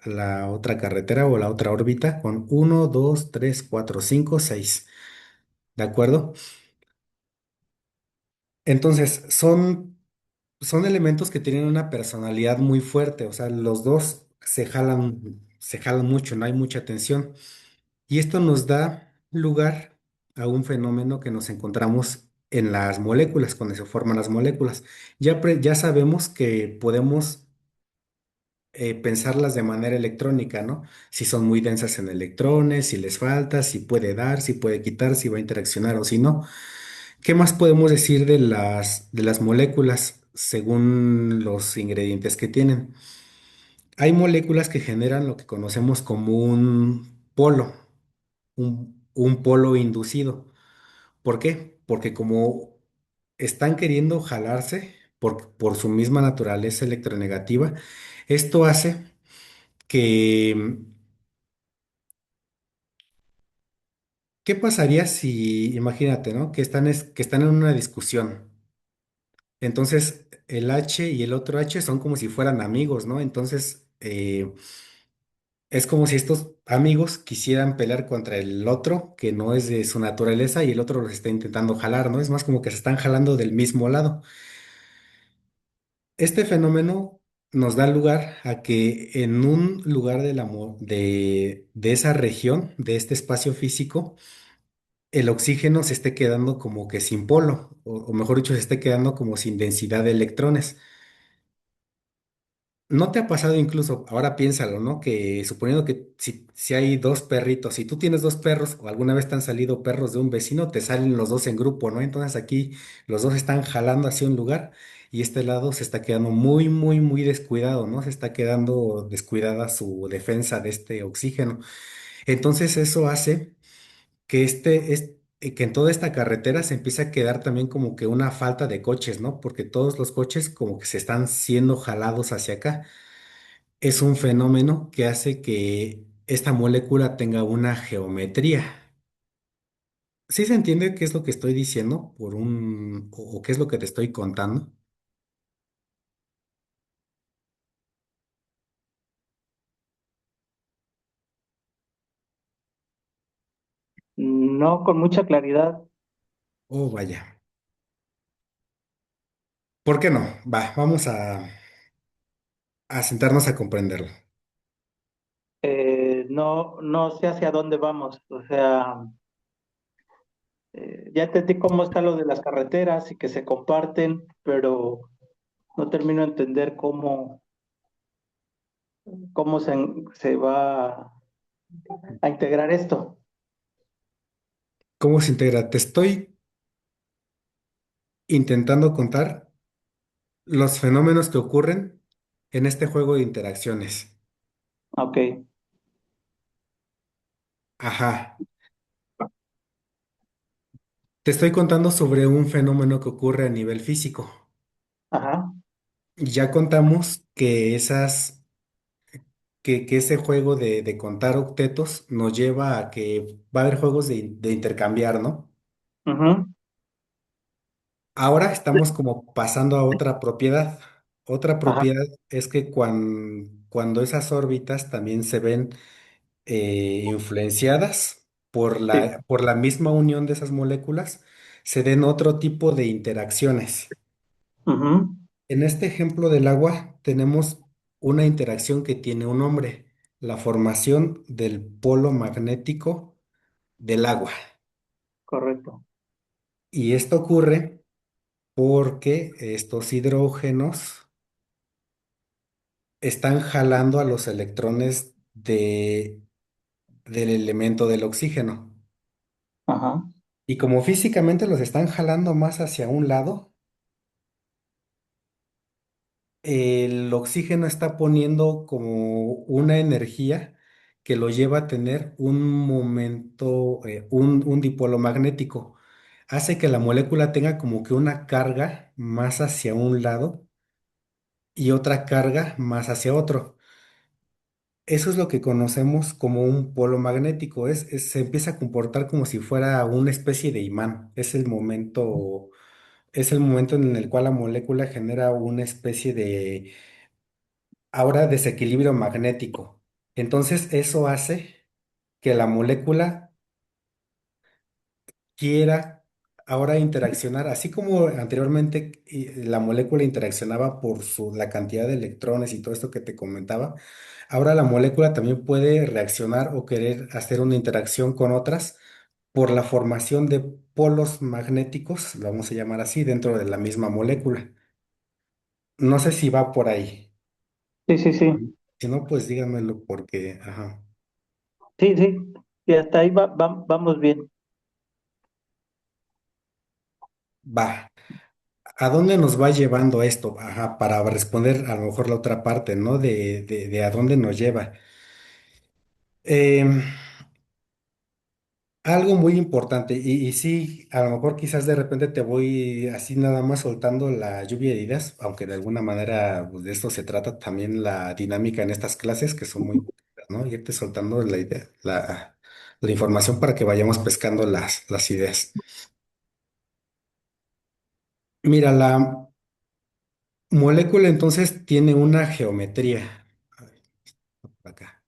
la otra carretera o la otra órbita con uno, 2, 3, 4, 5, 6. ¿De acuerdo? Entonces, son elementos que tienen una personalidad muy fuerte, o sea, los dos se jalan mucho, no hay mucha tensión. Y esto nos da lugar a un fenómeno que nos encontramos en las moléculas, cuando se forman las moléculas. Ya sabemos que podemos pensarlas de manera electrónica, ¿no? Si son muy densas en electrones, si les falta, si puede dar, si puede quitar, si va a interaccionar o si no. ¿Qué más podemos decir de las moléculas según los ingredientes que tienen? Hay moléculas que generan lo que conocemos como un polo, un polo inducido. ¿Por qué? Porque como están queriendo jalarse por su misma naturaleza electronegativa, esto hace que, ¿qué pasaría si, imagínate, ¿no? Que están en una discusión. Entonces, el H y el otro H son como si fueran amigos, ¿no? Entonces, es como si estos amigos quisieran pelear contra el otro, que no es de su naturaleza, y el otro los está intentando jalar, ¿no? Es más como que se están jalando del mismo lado. Este fenómeno nos da lugar a que en un lugar de esa región, de este espacio físico, el oxígeno se esté quedando como que sin polo, o mejor dicho, se esté quedando como sin densidad de electrones. ¿No te ha pasado incluso, ahora piénsalo, ¿no? Que suponiendo que si hay dos perritos, si tú tienes dos perros o alguna vez te han salido perros de un vecino, te salen los dos en grupo, ¿no? Entonces aquí los dos están jalando hacia un lugar y este lado se está quedando muy, muy, muy descuidado, ¿no? Se está quedando descuidada su defensa de este oxígeno. Entonces eso hace que que en toda esta carretera se empiece a quedar también como que una falta de coches, ¿no? Porque todos los coches como que se están siendo jalados hacia acá. Es un fenómeno que hace que esta molécula tenga una geometría. ¿Sí se entiende qué es lo que estoy diciendo o qué es lo que te estoy contando? no, con mucha claridad. Oh, vaya. ¿Por qué no? Vamos a sentarnos a comprenderlo. No, no sé hacia dónde vamos. O sea, ya entendí cómo está lo de las carreteras y que se comparten, pero no termino de entender cómo se va a integrar esto. ¿Cómo se integra? Te estoy intentando contar los fenómenos que ocurren en este juego de interacciones. Ok, Ajá. Te estoy contando sobre un fenómeno que ocurre a nivel físico. ajá, Ya contamos que ese juego de contar octetos nos lleva a que va a haber juegos de intercambiar, ¿no? ujú, Ahora estamos como pasando a otra propiedad. Otra ajá, propiedad es que cuando esas órbitas también se ven influenciadas sí, por la misma unión de esas moléculas, se den otro tipo de interacciones. ujú, En este ejemplo del agua tenemos una interacción que tiene un nombre, la formación del polo magnético del agua. correcto, Y esto ocurre porque estos hidrógenos están jalando a los electrones del elemento del oxígeno. ajá, Y como físicamente los están jalando más hacia un lado, el oxígeno está poniendo como una energía que lo lleva a tener un momento, un dipolo magnético. Hace que la molécula tenga como que una carga más hacia un lado y otra carga más hacia otro. Eso es lo que conocemos como un polo magnético. Se empieza a comportar como si fuera una especie de imán. Es el momento en el cual la molécula genera una especie de ahora desequilibrio magnético. Entonces, eso hace que la molécula quiera ahora interaccionar, así como anteriormente la molécula interaccionaba por la cantidad de electrones y todo esto que te comentaba, ahora la molécula también puede reaccionar o querer hacer una interacción con otras por la formación de polos magnéticos, lo vamos a llamar así, dentro de la misma molécula. No sé si va por ahí. sí, sí, sí, Si no, pues díganmelo porque, ajá, sí, sí, y hasta ahí vamos bien. va. ¿A dónde nos va llevando esto? Ajá, para responder a lo mejor la otra parte, ¿no? De a dónde nos lleva. Em, Algo muy importante, y sí, a lo mejor quizás de repente te voy así nada más soltando la lluvia de ideas, aunque de alguna manera pues, de esto se trata también la dinámica en estas clases, que son muy, ¿no? Irte soltando la idea, la información para que vayamos pescando las ideas. Mira, la molécula entonces tiene una geometría. A ver, por acá.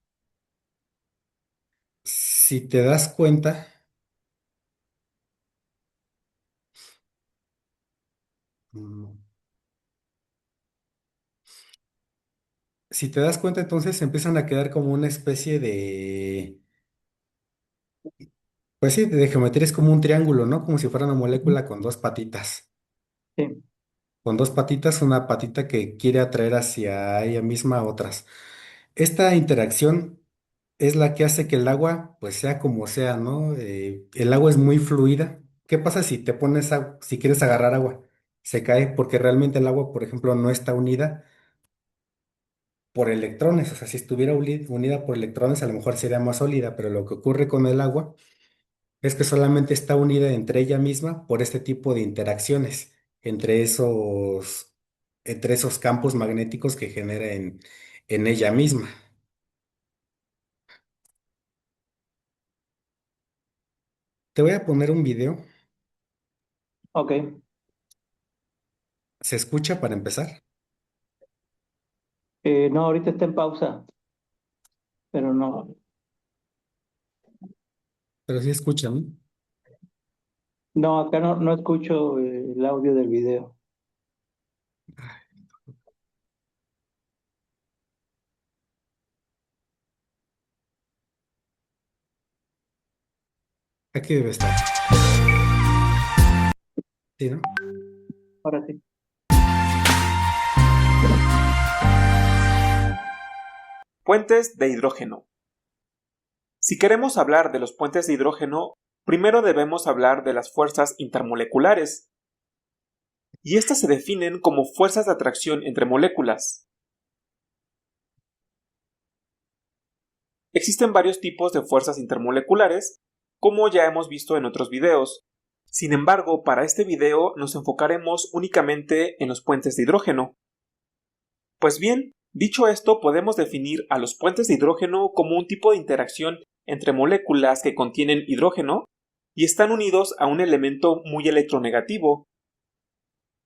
Si te das cuenta, mm, si te das cuenta, entonces empiezan a quedar como una especie pues sí, de geometría es como un triángulo, ¿no? Como si fuera una molécula con dos patitas. Sí, Con dos patitas, una patita que quiere atraer hacia ella misma a otras. Esta interacción es la que hace que el agua, pues sea como sea, ¿no? El agua es muy fluida. ¿Qué pasa si te pones si quieres agarrar agua? Se cae porque realmente el agua, por ejemplo, no está unida por electrones. O sea, si estuviera unida por electrones, a lo mejor sería más sólida, pero lo que ocurre con el agua es que solamente está unida entre ella misma por este tipo de interacciones, entre esos, entre esos campos magnéticos que genera en ella misma. Te voy a poner un video. ok. ¿Se escucha para empezar? No, ahorita está en pausa, pero no. Pero sí escuchan. No, acá no escucho el audio del video. Aquí debe estar. Sí, ¿no? Ahora sí. Puentes de hidrógeno. Si queremos hablar de los puentes de hidrógeno, primero debemos hablar de las fuerzas intermoleculares, y estas se definen como fuerzas de atracción entre moléculas. Existen varios tipos de fuerzas intermoleculares, como ya hemos visto en otros videos. Sin embargo, para este video nos enfocaremos únicamente en los puentes de hidrógeno. Pues bien, dicho esto, podemos definir a los puentes de hidrógeno como un tipo de interacción entre moléculas que contienen hidrógeno y están unidos a un elemento muy electronegativo,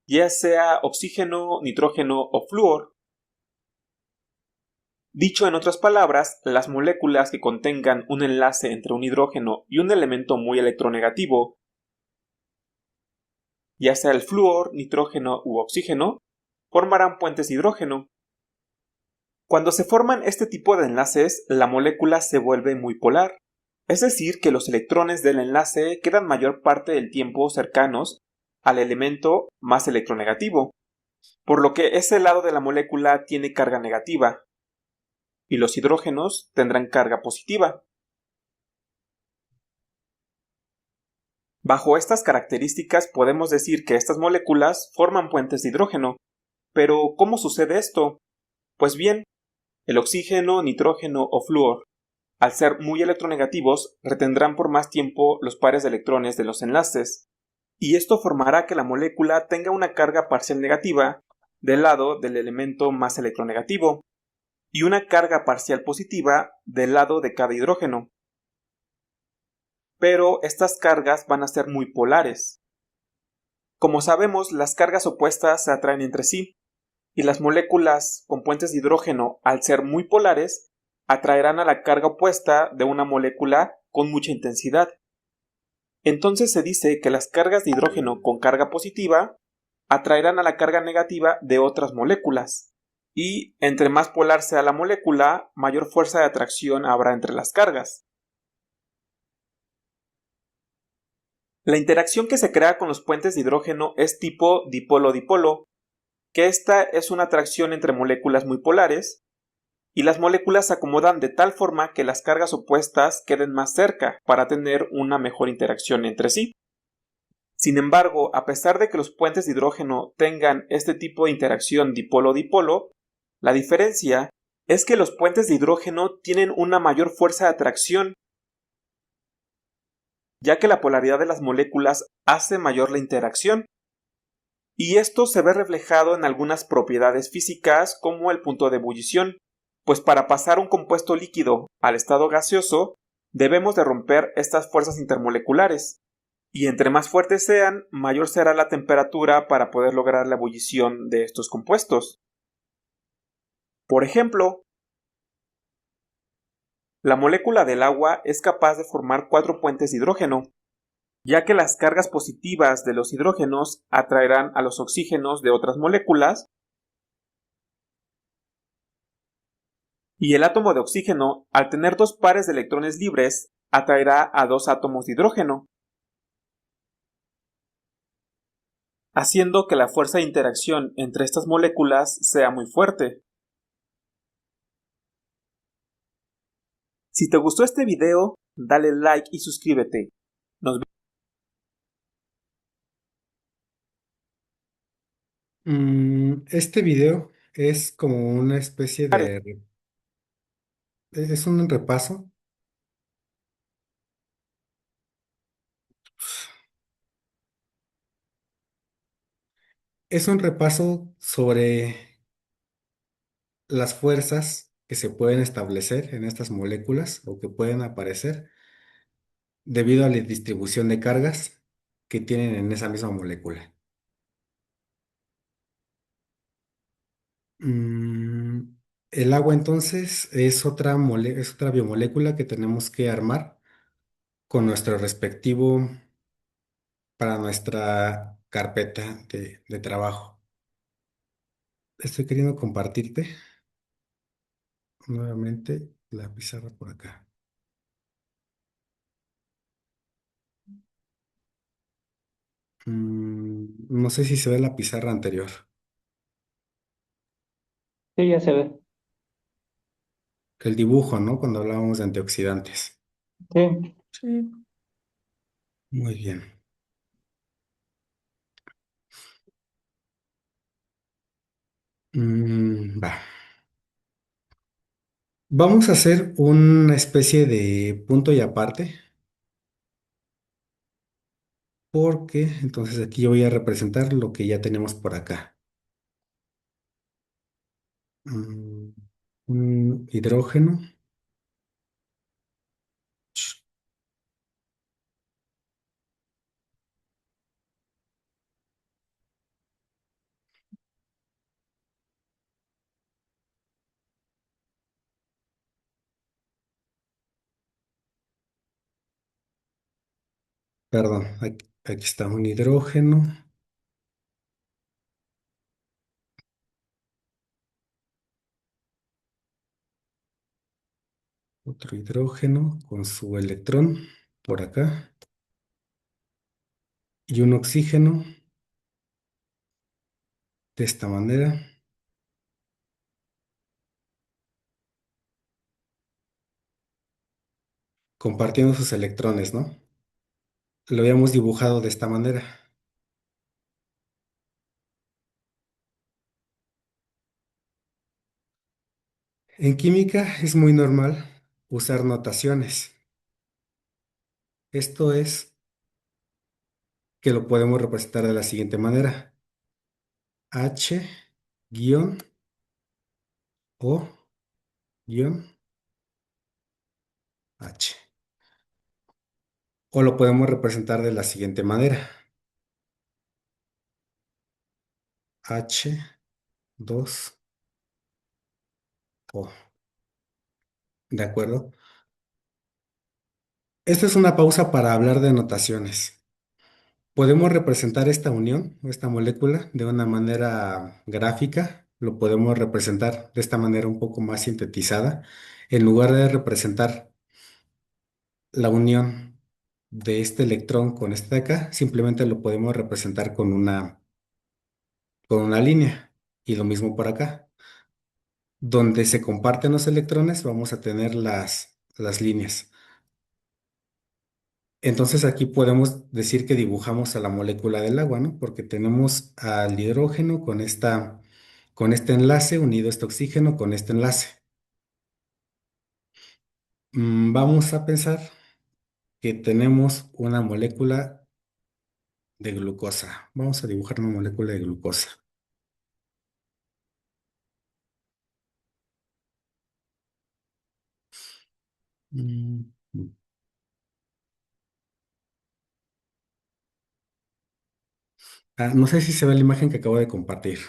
ya sea oxígeno, nitrógeno o flúor. Dicho en otras palabras, las moléculas que contengan un enlace entre un hidrógeno y un elemento muy electronegativo, ya sea el flúor, nitrógeno u oxígeno, formarán puentes de hidrógeno. Cuando se forman este tipo de enlaces, la molécula se vuelve muy polar, es decir, que los electrones del enlace quedan mayor parte del tiempo cercanos al elemento más electronegativo, por lo que ese lado de la molécula tiene carga negativa, y los hidrógenos tendrán carga positiva. Bajo estas características podemos decir que estas moléculas forman puentes de hidrógeno. Pero, ¿cómo sucede esto? Pues bien, el oxígeno, nitrógeno o flúor, al ser muy electronegativos, retendrán por más tiempo los pares de electrones de los enlaces, y esto formará que la molécula tenga una carga parcial negativa del lado del elemento más electronegativo, y una carga parcial positiva del lado de cada hidrógeno. Pero estas cargas van a ser muy polares. Como sabemos, las cargas opuestas se atraen entre sí, y las moléculas con puentes de hidrógeno, al ser muy polares, atraerán a la carga opuesta de una molécula con mucha intensidad. Entonces se dice que las cargas de hidrógeno con carga positiva atraerán a la carga negativa de otras moléculas, y entre más polar sea la molécula, mayor fuerza de atracción habrá entre las cargas. La interacción que se crea con los puentes de hidrógeno es tipo dipolo-dipolo, que esta es una atracción entre moléculas muy polares, y las moléculas se acomodan de tal forma que las cargas opuestas queden más cerca para tener una mejor interacción entre sí. Sin embargo, a pesar de que los puentes de hidrógeno tengan este tipo de interacción dipolo-dipolo, la diferencia es que los puentes de hidrógeno tienen una mayor fuerza de atracción, ya que la polaridad de las moléculas hace mayor la interacción. Y esto se ve reflejado en algunas propiedades físicas como el punto de ebullición, pues para pasar un compuesto líquido al estado gaseoso debemos de romper estas fuerzas intermoleculares, y entre más fuertes sean, mayor será la temperatura para poder lograr la ebullición de estos compuestos. Por ejemplo, la molécula del agua es capaz de formar 4 puentes de hidrógeno, ya que las cargas positivas de los hidrógenos atraerán a los oxígenos de otras moléculas, y el átomo de oxígeno, al tener 2 pares de electrones libres, atraerá a 2 átomos de hidrógeno, haciendo que la fuerza de interacción entre estas moléculas sea muy fuerte. Si te gustó este video, dale like y suscríbete. Nos Este video es como una especie vemos. es un repaso. Es un repaso sobre las fuerzas que se pueden establecer en estas moléculas o que pueden aparecer debido a la distribución de cargas que tienen en esa misma molécula. Mm, el agua entonces es es otra biomolécula que tenemos que armar con nuestro respectivo para nuestra carpeta de trabajo. Estoy queriendo compartirte nuevamente la pizarra por acá. No sé si se ve la pizarra anterior. Sí, ya se ve. El dibujo, ¿no? Cuando hablábamos de antioxidantes. Sí, Sí. Muy bien. Va. Vamos a hacer una especie de punto y aparte, porque entonces aquí yo voy a representar lo que ya tenemos por acá. Mm, un hidrógeno, perdón, aquí está un hidrógeno, otro hidrógeno con su electrón por acá y un oxígeno de esta manera, compartiendo sus electrones, ¿no? Lo habíamos dibujado de esta manera. En química es muy normal usar notaciones. Esto es que lo podemos representar de la siguiente manera. H guión O guión H. O lo podemos representar de la siguiente manera. H 2 O. ¿De acuerdo? Esta es una pausa para hablar de notaciones. Podemos representar esta unión, esta molécula, de una manera gráfica. Lo podemos representar de esta manera un poco más sintetizada. En lugar de representar la unión de este electrón con este de acá, simplemente lo podemos representar con una línea. Y lo mismo por acá. Donde se comparten los electrones, vamos a tener las líneas. Entonces aquí podemos decir que dibujamos a la molécula del agua, ¿no? Porque tenemos al hidrógeno con este enlace unido a este oxígeno con este enlace. Vamos a pensar que tenemos una molécula de glucosa. Vamos a dibujar una molécula de glucosa. Mm, no sé si se ve la imagen que acabo de compartir.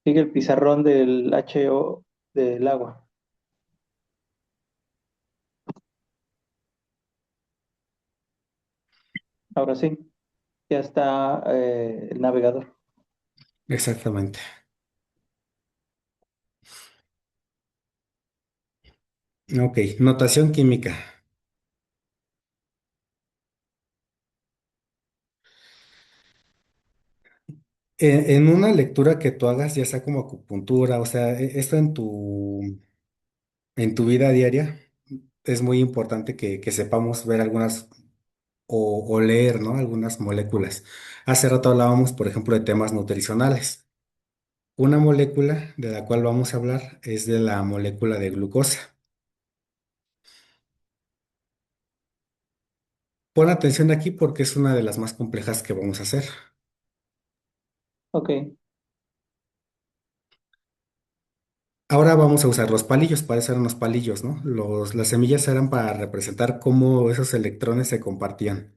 sigue el pizarrón del HO del agua. Ahora sí, ya está el navegador. Exactamente. Ok, notación química. En una lectura que tú hagas, ya sea como acupuntura, o sea, esto en tu vida diaria, es muy importante que sepamos ver algunas o leer, ¿no? Algunas moléculas. Hace rato hablábamos, por ejemplo, de temas nutricionales. Una molécula de la cual vamos a hablar es de la molécula de glucosa. Pon atención aquí porque es una de las más complejas que vamos a hacer. Ok, Ahora vamos a usar los palillos, para eso eran los palillos, ¿no? Las semillas eran para representar cómo esos electrones se compartían.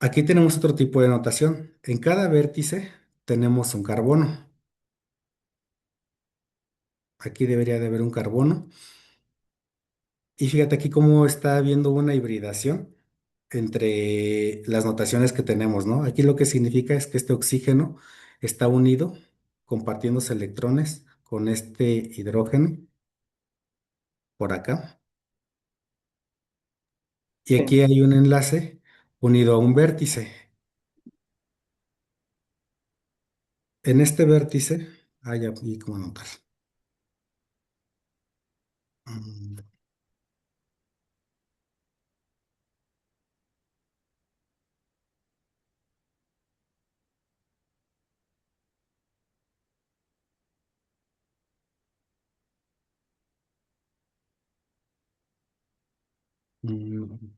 Aquí tenemos otro tipo de notación. En cada vértice tenemos un carbono. Aquí debería de haber un carbono. Y fíjate aquí cómo está habiendo una hibridación entre las notaciones que tenemos, ¿no? Aquí lo que significa es que este oxígeno está unido, compartiéndose electrones con este hidrógeno por acá. Y Sí, aquí hay un enlace unido a un vértice. En este vértice, hay aquí cómo anotar. Mm, mm,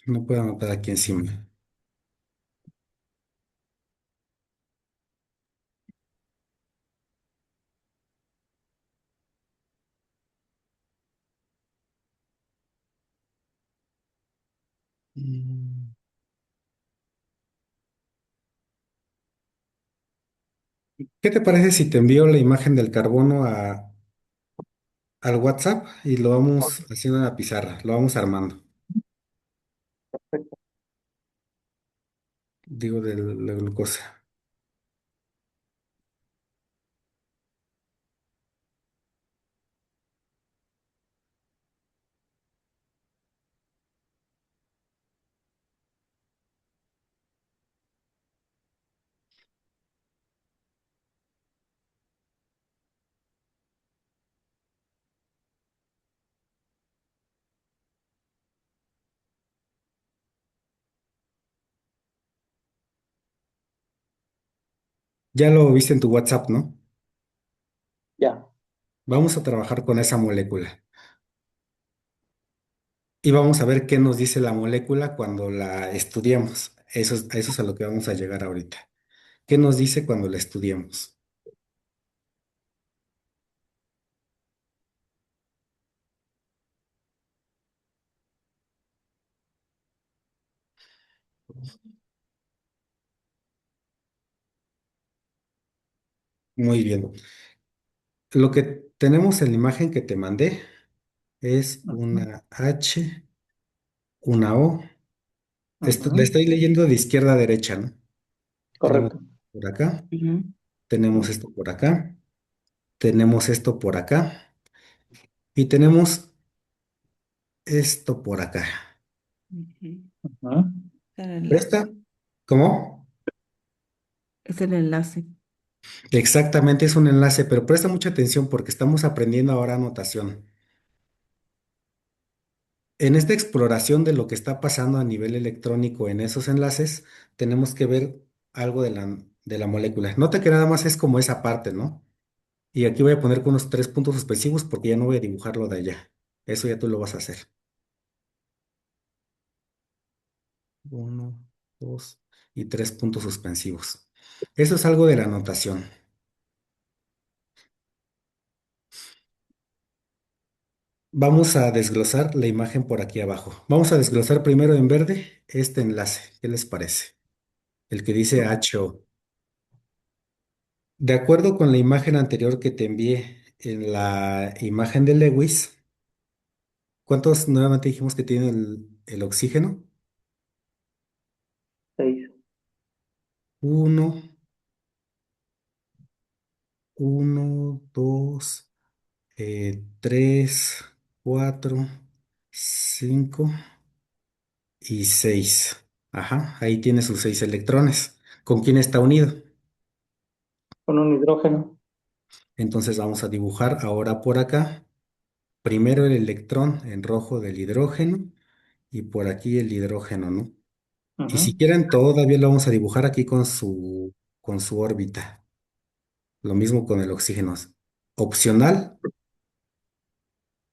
no puedo anotar aquí encima. Mm, ¿Qué te parece si te envío la imagen del carbono al WhatsApp y lo vamos haciendo en la pizarra, lo vamos armando? Digo, de la glucosa. Ya lo viste en tu WhatsApp, ¿no? ya, Vamos a trabajar con esa molécula y vamos a ver qué nos dice la molécula cuando la estudiemos. Eso es a lo que vamos a llegar ahorita. ¿Qué nos dice cuando la estudiemos? Muy bien. Lo que tenemos en la imagen que te mandé es ujú, una H, una O. Esto, la ujú, estoy leyendo de izquierda a derecha, ¿no? Tenemos correcto. por acá, Ujú, tenemos esto por acá, tenemos esto por acá y tenemos esto por acá. ujú. Ujú. El enlace. ¿Presta? ¿Cómo? Es el enlace. Exactamente, es un enlace, pero presta mucha atención porque estamos aprendiendo ahora notación. En esta exploración de lo que está pasando a nivel electrónico en esos enlaces, tenemos que ver algo de la molécula. Nota que nada más es como esa parte, ¿no? Y aquí voy a poner con unos 3 puntos suspensivos porque ya no voy a dibujarlo de allá. Eso ya tú lo vas a hacer. Uno, dos y 3 puntos suspensivos. Eso es algo de la notación. Vamos a desglosar la imagen por aquí abajo. Vamos a desglosar primero en verde este enlace. ¿Qué les parece? El que dice HO. De acuerdo con la imagen anterior que te envié en la imagen de Lewis, ¿cuántos nuevamente dijimos que tiene el oxígeno? 6. Uno, uno, dos, tres, cuatro, cinco y seis. Ajá, ahí tiene sus 6 electrones. ¿Con quién está unido? Con un hidrógeno. Entonces vamos a dibujar ahora por acá. Primero el electrón en rojo del hidrógeno y por aquí el hidrógeno, ¿no? Y si Ujú. quieren, todavía lo vamos a dibujar aquí con su órbita. Lo mismo con el oxígeno. Opcional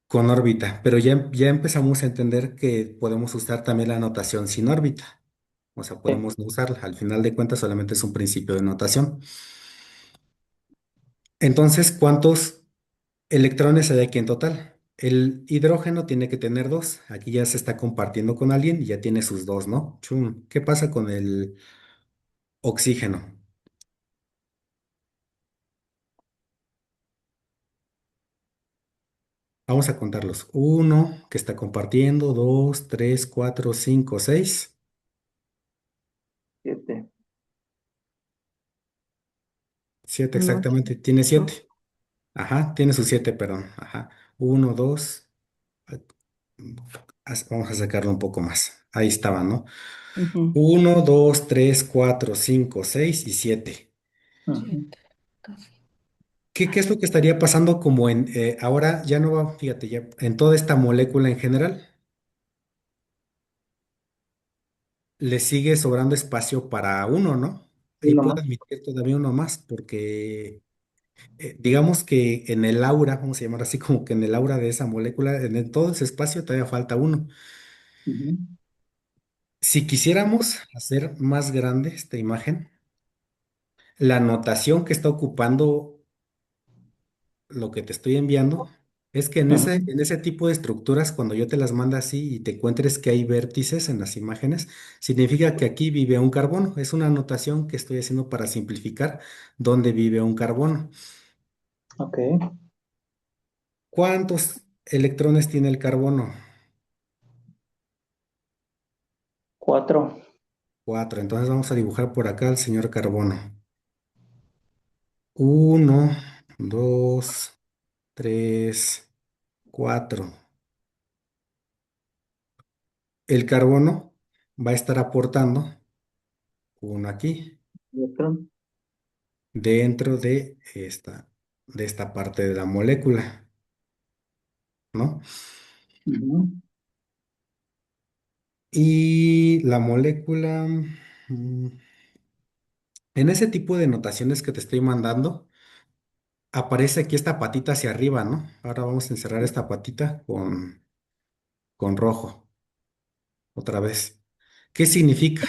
con órbita, pero ya empezamos a entender que podemos usar también la notación sin órbita. O sea, Sí, podemos no usarla. Al final de cuentas, solamente es un principio de notación. Entonces, ¿cuántos electrones hay aquí en total? El hidrógeno tiene que tener dos. Aquí ya se está compartiendo con alguien y ya tiene sus dos, ¿no? Chum. ¿Qué pasa con el oxígeno? Vamos a contarlos. Uno que está compartiendo, dos, tres, cuatro, cinco, seis. 7. Siete Un ocho. exactamente. Tiene siete. Ajá, tiene sus siete, perdón. Ajá. Uno, dos. ah, Vamos a sacarlo un poco más. Ahí estaban, ¿no? Ujú. Uno, dos, tres, cuatro, cinco, seis y siete. Siete, casi. ¿Qué es lo que estaría pasando como ahora ya no va, fíjate, ya en toda esta molécula en general, le sigue sobrando espacio para uno, ¿no? Ahí Uno puedo más. admitir todavía uno más, porque digamos que en el aura, vamos a llamar así como que en el aura de esa molécula, todo ese espacio todavía falta uno. Ujú. Si quisiéramos hacer más grande esta imagen, la notación que está ocupando lo que te estoy enviando es que en Ujú. ese tipo de estructuras, cuando yo te las mando así y te encuentres que hay vértices en las imágenes, significa que aquí vive un carbono. Es una anotación que estoy haciendo para simplificar dónde vive un carbono. Ok. ¿Cuántos electrones tiene el carbono? 4. Cuatro. Entonces vamos a dibujar por acá al señor carbono. Uno, dos, tres, cuatro. El carbono va a estar aportando uno aquí, Electrón. dentro de esta parte de la molécula, ¿no? Ujú. Y la molécula, en ese tipo de notaciones que te estoy mandando, aparece aquí esta patita hacia arriba, ¿no? Ahora vamos a encerrar esta patita con rojo, otra vez. ¿Qué significa?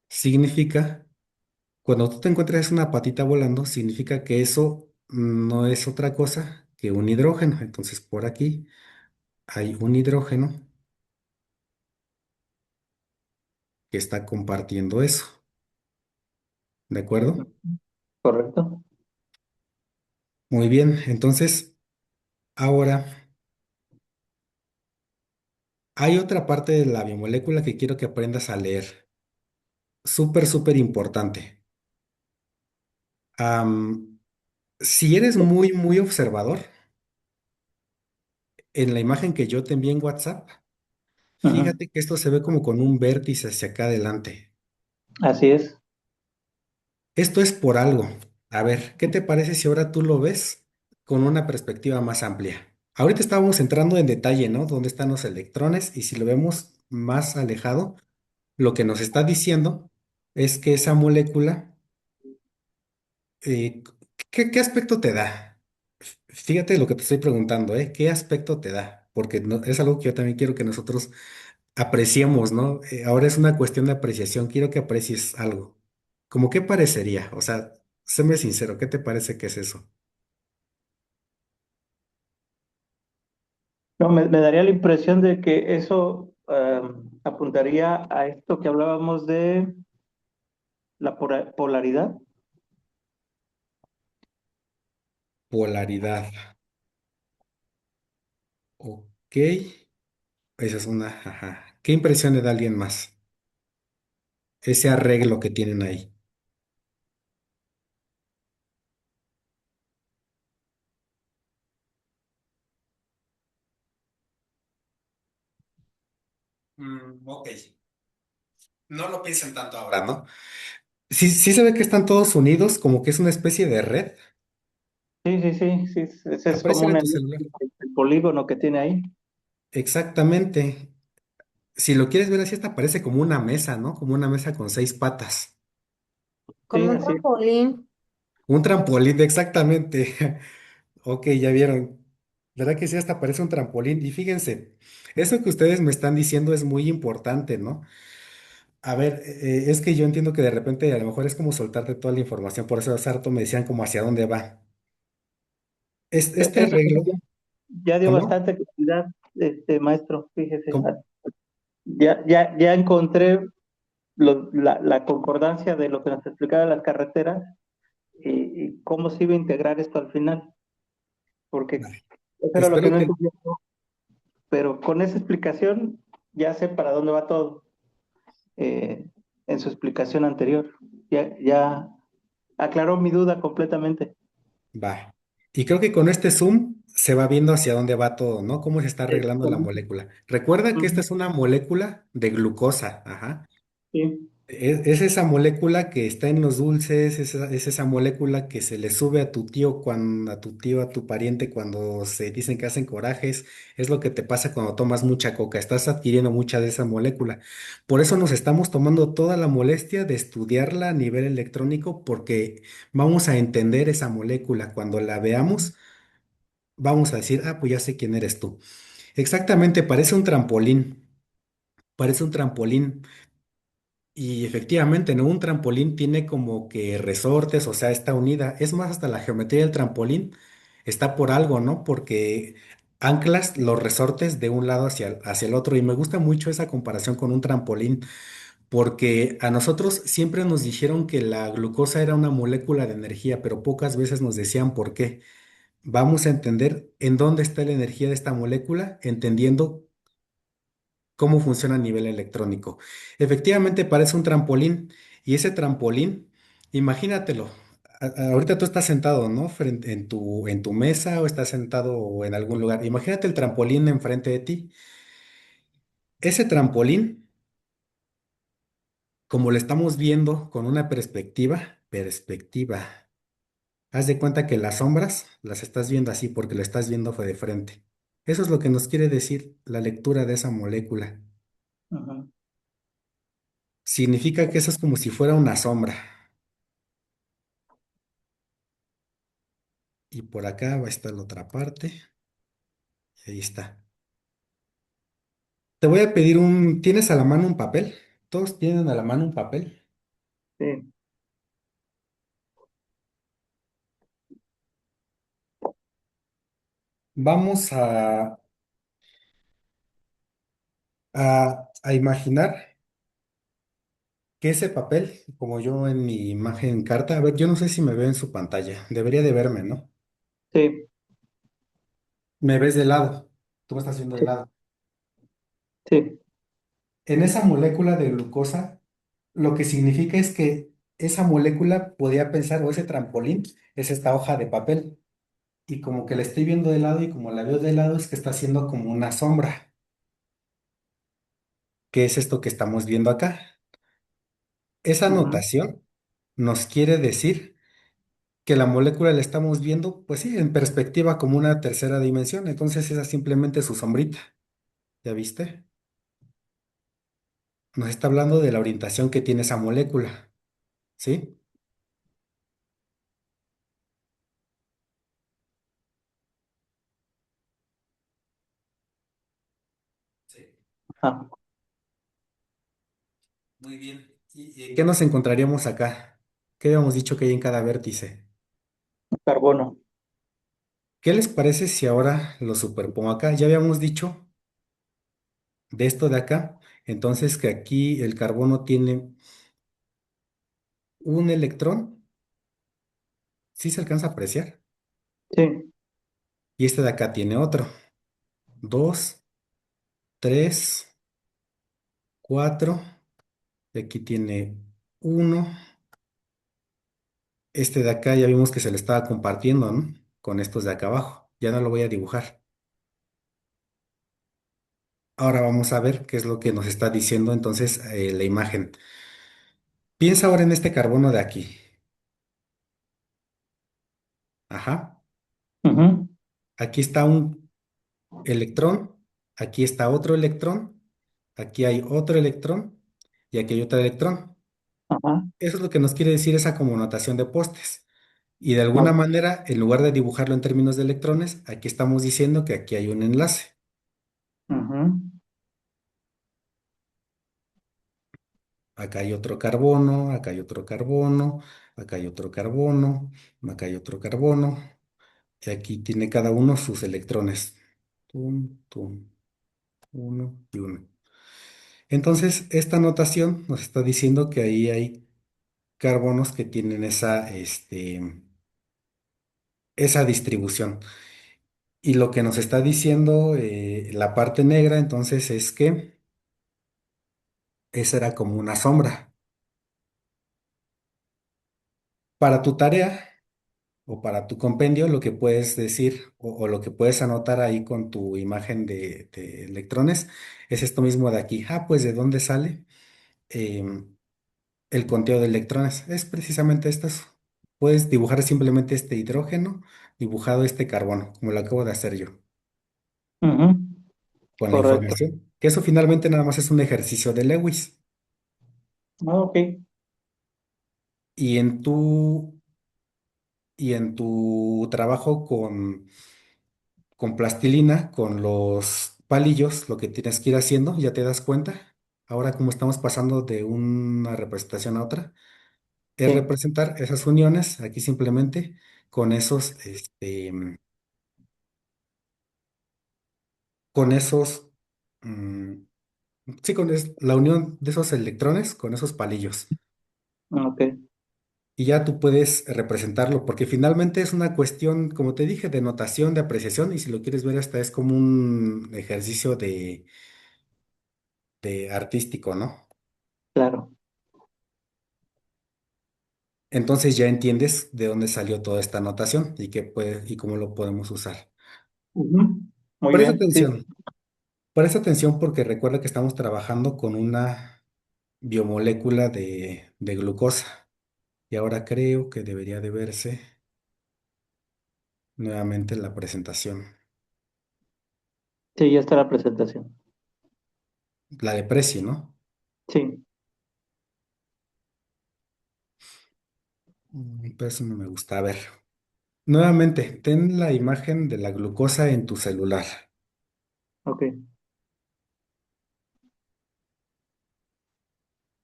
Significa, cuando tú te encuentras una patita volando, significa que eso no es otra cosa que un hidrógeno. Entonces, por aquí hay un hidrógeno que está compartiendo eso. ¿De acuerdo? Correcto. Muy bien. Entonces, ahora hay otra parte de la biomolécula que quiero que aprendas a leer. Súper, súper importante. Si eres muy, muy observador, en la imagen que yo te envié en WhatsApp, Ujú. fíjate que esto se ve como con un vértice hacia acá adelante. Así es. Esto es por algo. A ver, ¿qué te parece si ahora tú lo ves con una perspectiva más amplia? Ahorita estábamos entrando en detalle, ¿no? ¿Dónde están los electrones? Y si lo vemos más alejado, lo que nos está diciendo es que esa molécula, eh, ¿qué aspecto te da? Fíjate lo que te estoy preguntando, ¿eh? ¿Qué aspecto te da? Porque es algo que yo también quiero que nosotros apreciemos, ¿no? Ahora es una cuestión de apreciación, quiero que aprecies algo. ¿Cómo qué parecería? O sea, séme sincero, ¿qué te parece que es eso? No, me daría la impresión de que eso apuntaría a esto que hablábamos de la polaridad. Polaridad. Ok, esa es una, ajá. ¿Qué impresión le da a alguien más? Ese arreglo que tienen ahí. Ok, no lo piensen tanto ahora, ¿no? Sí, sí se ve que están todos unidos, como que es una especie de red. Sí, sí, sí, sí. Ese es como Aparece un en tu celular. el polígono que tiene ahí. Exactamente. Si lo quieres ver así, esta parece como una mesa, ¿no? Como una mesa con seis patas. Sí, Como un así es. trampolín. Un trampolín, exactamente. Ok, ya vieron. ¿Verdad que sí? Hasta parece un trampolín. Y fíjense, eso que ustedes me están diciendo es muy importante, ¿no? A ver, es que yo entiendo que de repente a lo mejor es como soltarte toda la información, por eso hace rato me decían como hacia dónde va. Este Eso arreglo, ya dio ¿cómo? bastante claridad, maestro, fíjese. ¿Cómo? Ya encontré la concordancia de lo que nos explicaba las carreteras y cómo se iba a integrar esto al final, porque Vale. Eso era lo que Espero no que entendía, pero con esa explicación ya sé para dónde va todo. eh, en su explicación anterior. Ya aclaró mi duda completamente. va. Y creo que con este zoom se va viendo hacia dónde va todo, ¿no? Cómo se está arreglando la Exactamente. molécula. Recuerda que esta Ujú. es una molécula de glucosa, ajá. Sí. Es esa molécula que está en los dulces, es esa molécula que se le sube a tu tío, a tu tío, a tu pariente cuando se dicen que hacen corajes. Es lo que te pasa cuando tomas mucha coca, estás adquiriendo mucha de esa molécula. Por eso nos estamos tomando toda la molestia de estudiarla a nivel electrónico, porque vamos a entender esa molécula. Cuando la veamos, vamos a decir, ah, pues ya sé quién eres tú. Exactamente, parece un trampolín. Parece un trampolín. Y efectivamente, ¿no? Un trampolín tiene como que resortes, o sea, está unida. Es más, hasta la geometría del trampolín está por algo, ¿no? Porque anclas los resortes de un lado hacia el otro. Y me gusta mucho esa comparación con un trampolín, porque a nosotros siempre nos dijeron que la glucosa era una molécula de energía, pero pocas veces nos decían por qué. Vamos a entender en dónde está la energía de esta molécula, entendiendo cómo funciona a nivel electrónico. Efectivamente parece un trampolín y ese trampolín, imagínatelo. Ahorita tú estás sentado, ¿no? En tu mesa o estás sentado en algún lugar. Imagínate el trampolín enfrente de ti. Ese trampolín, como lo estamos viendo con una perspectiva. Haz de cuenta que las sombras las estás viendo así porque lo estás viendo fue de frente. Eso es lo que nos quiere decir la lectura de esa molécula. Ujú. Significa que eso es como si fuera una sombra. Y por acá va a estar la otra parte. Y ahí está. Te voy a pedir ¿tienes a la mano un papel? ¿Todos tienen a la mano un papel? Sí. Vamos a imaginar que ese papel, como yo en mi imagen carta, a ver, yo no sé si me veo en su pantalla. Debería de verme, ¿no? Sí. Me ves de lado. Tú me estás viendo de Sí. lado. Sí. En esa molécula de glucosa, lo que significa es que esa molécula podía pensar, o ese trampolín, es esta hoja de papel. Y como que la estoy viendo de lado y como la veo de lado es que está haciendo como una sombra, que es esto que estamos viendo acá. Esa Ujú. notación nos quiere decir que la molécula la estamos viendo, pues sí, en perspectiva como una tercera dimensión. Entonces esa es simplemente su sombrita. ¿Ya viste? Nos está hablando de la orientación que tiene esa molécula. ¿Sí? Sí. Ah, Muy bien. ¿Y qué nos encontraríamos acá? ¿Qué habíamos dicho que hay en cada vértice? carbono. ¿Qué les parece si ahora lo superpongo acá? Ya habíamos dicho de esto de acá, entonces que aquí el carbono tiene un electrón, ¿sí se alcanza a apreciar? Sí. Y este de acá tiene otro, dos, tres, cuatro, y aquí tiene uno, este de acá ya vimos que se le estaba compartiendo, ¿no? Con estos de acá abajo, ya no lo voy a dibujar. Ahora vamos a ver qué es lo que nos está diciendo entonces la imagen. Piensa ahora en este carbono de aquí. Ajá. Ujú. Aquí está un electrón, aquí está otro electrón, aquí hay otro electrón y aquí hay otro electrón. Ajá. Eso es lo que nos quiere decir esa como notación de postes. Y de alguna Ok. manera, en lugar de dibujarlo en términos de electrones, aquí estamos diciendo que aquí hay un enlace. Ujú. Acá hay otro carbono, acá hay otro carbono, acá hay otro carbono, acá hay otro carbono. Y aquí tiene cada uno sus electrones. Tum, tum, uno y uno. Entonces, esta notación nos está diciendo que ahí hay carbonos que tienen esa distribución. Y lo que nos está diciendo la parte negra entonces es que esa era como una sombra. Para tu tarea o para tu compendio, lo que puedes decir o lo que puedes anotar ahí con tu imagen de electrones es esto mismo de aquí. Ah, pues ¿de dónde sale el conteo de electrones? Es precisamente esto. Puedes dibujar simplemente este hidrógeno, dibujado este carbono, como lo acabo de hacer yo, Ujú, con la correcto. información. Que eso finalmente nada más es un ejercicio de Lewis. Ah, ok. Y en tu, y en tu trabajo con plastilina, con los palillos, lo que tienes que ir haciendo, ya te das cuenta. Ahora, como estamos pasando de una representación a otra, es Sí. representar esas uniones aquí simplemente con con esos, mm, sí, la unión de esos electrones con esos palillos. Ok. Y ya tú puedes representarlo, porque finalmente es una cuestión, como te dije, de notación, de apreciación, y si lo quieres ver, hasta es como un ejercicio de artístico, ¿no? Claro. Entonces ya entiendes de dónde salió toda esta notación y y cómo lo podemos usar. Ujú. Muy Presta bien. Sí. atención, presta atención porque recuerda que estamos trabajando con una biomolécula de glucosa. Y ahora creo que debería de verse nuevamente la presentación, Sí, ya está la presentación. la de precio, ¿no? Sí. Pero eso no me gusta. A ver, nuevamente, ten la imagen de la glucosa en tu celular. Ok.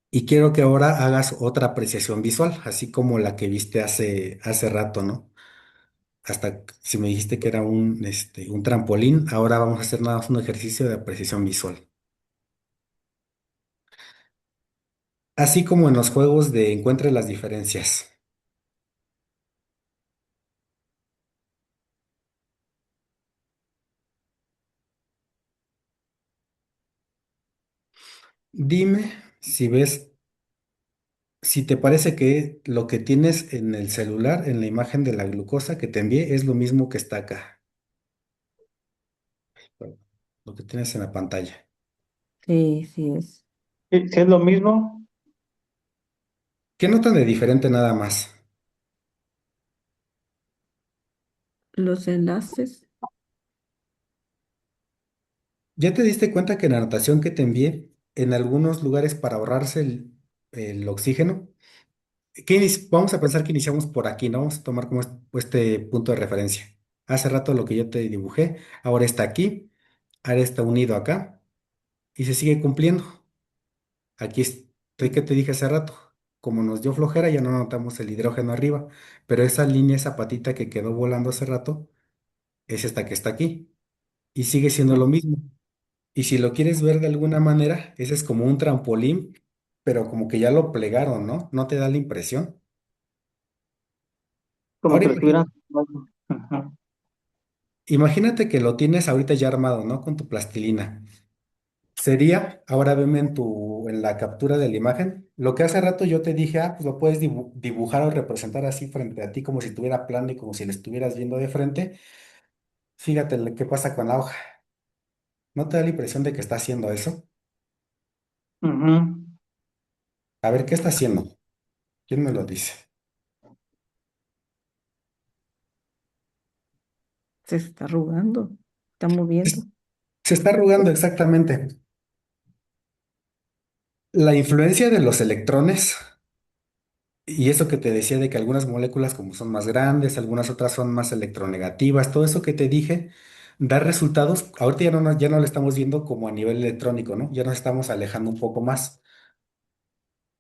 Y quiero que ahora hagas otra apreciación visual, así como la que viste hace rato, ¿no? Hasta si me dijiste que era un trampolín, ahora vamos a hacer nada más un ejercicio de apreciación visual. Así como en los juegos de encuentre las diferencias. Dime si ves, si te parece que lo que tienes en el celular, en la imagen de la glucosa que te envié, es lo mismo que está acá, lo que tienes en la pantalla. Sí, sí es. Sí, sí es lo mismo. ¿Qué notan de diferente nada más? Los enlaces, ¿Ya te diste cuenta que en la anotación que te envié, en algunos lugares para ahorrarse el oxígeno, vamos a pensar que iniciamos por aquí, ¿no? Vamos a tomar como este punto de referencia. Hace rato lo que yo te dibujé, ahora está aquí, ahora está unido acá y se sigue cumpliendo. Aquí estoy que te dije hace rato, como nos dio flojera, ya no notamos el hidrógeno arriba, pero esa línea, esa patita que quedó volando hace rato, es esta que está aquí y sigue siendo lo mismo. Y si lo quieres ver de alguna manera, ese es como un trampolín, pero como que ya lo plegaron, ¿no? ¿No te da la impresión? Como Ahora que lo estuvieran. Ujú. imagínate que lo tienes ahorita ya armado, ¿no? Con tu plastilina. Sería, ahora veme en la captura de la imagen, lo que hace rato yo te dije, ah, pues lo puedes dibujar o representar así frente a ti como si estuviera plano y como si lo estuvieras viendo de frente. Fíjate qué pasa con la hoja. ¿No te da la impresión de que está haciendo eso? Ujú. A ver, ¿qué está haciendo? ¿Quién me lo dice? se está arrugando, está moviendo. Se está arrugando exactamente. La influencia de los electrones y eso que te decía de que algunas moléculas como son más grandes, algunas otras son más electronegativas, todo eso que te dije da resultados. Ahorita ya no lo estamos viendo como a nivel electrónico, ¿no? Ya nos estamos alejando un poco más.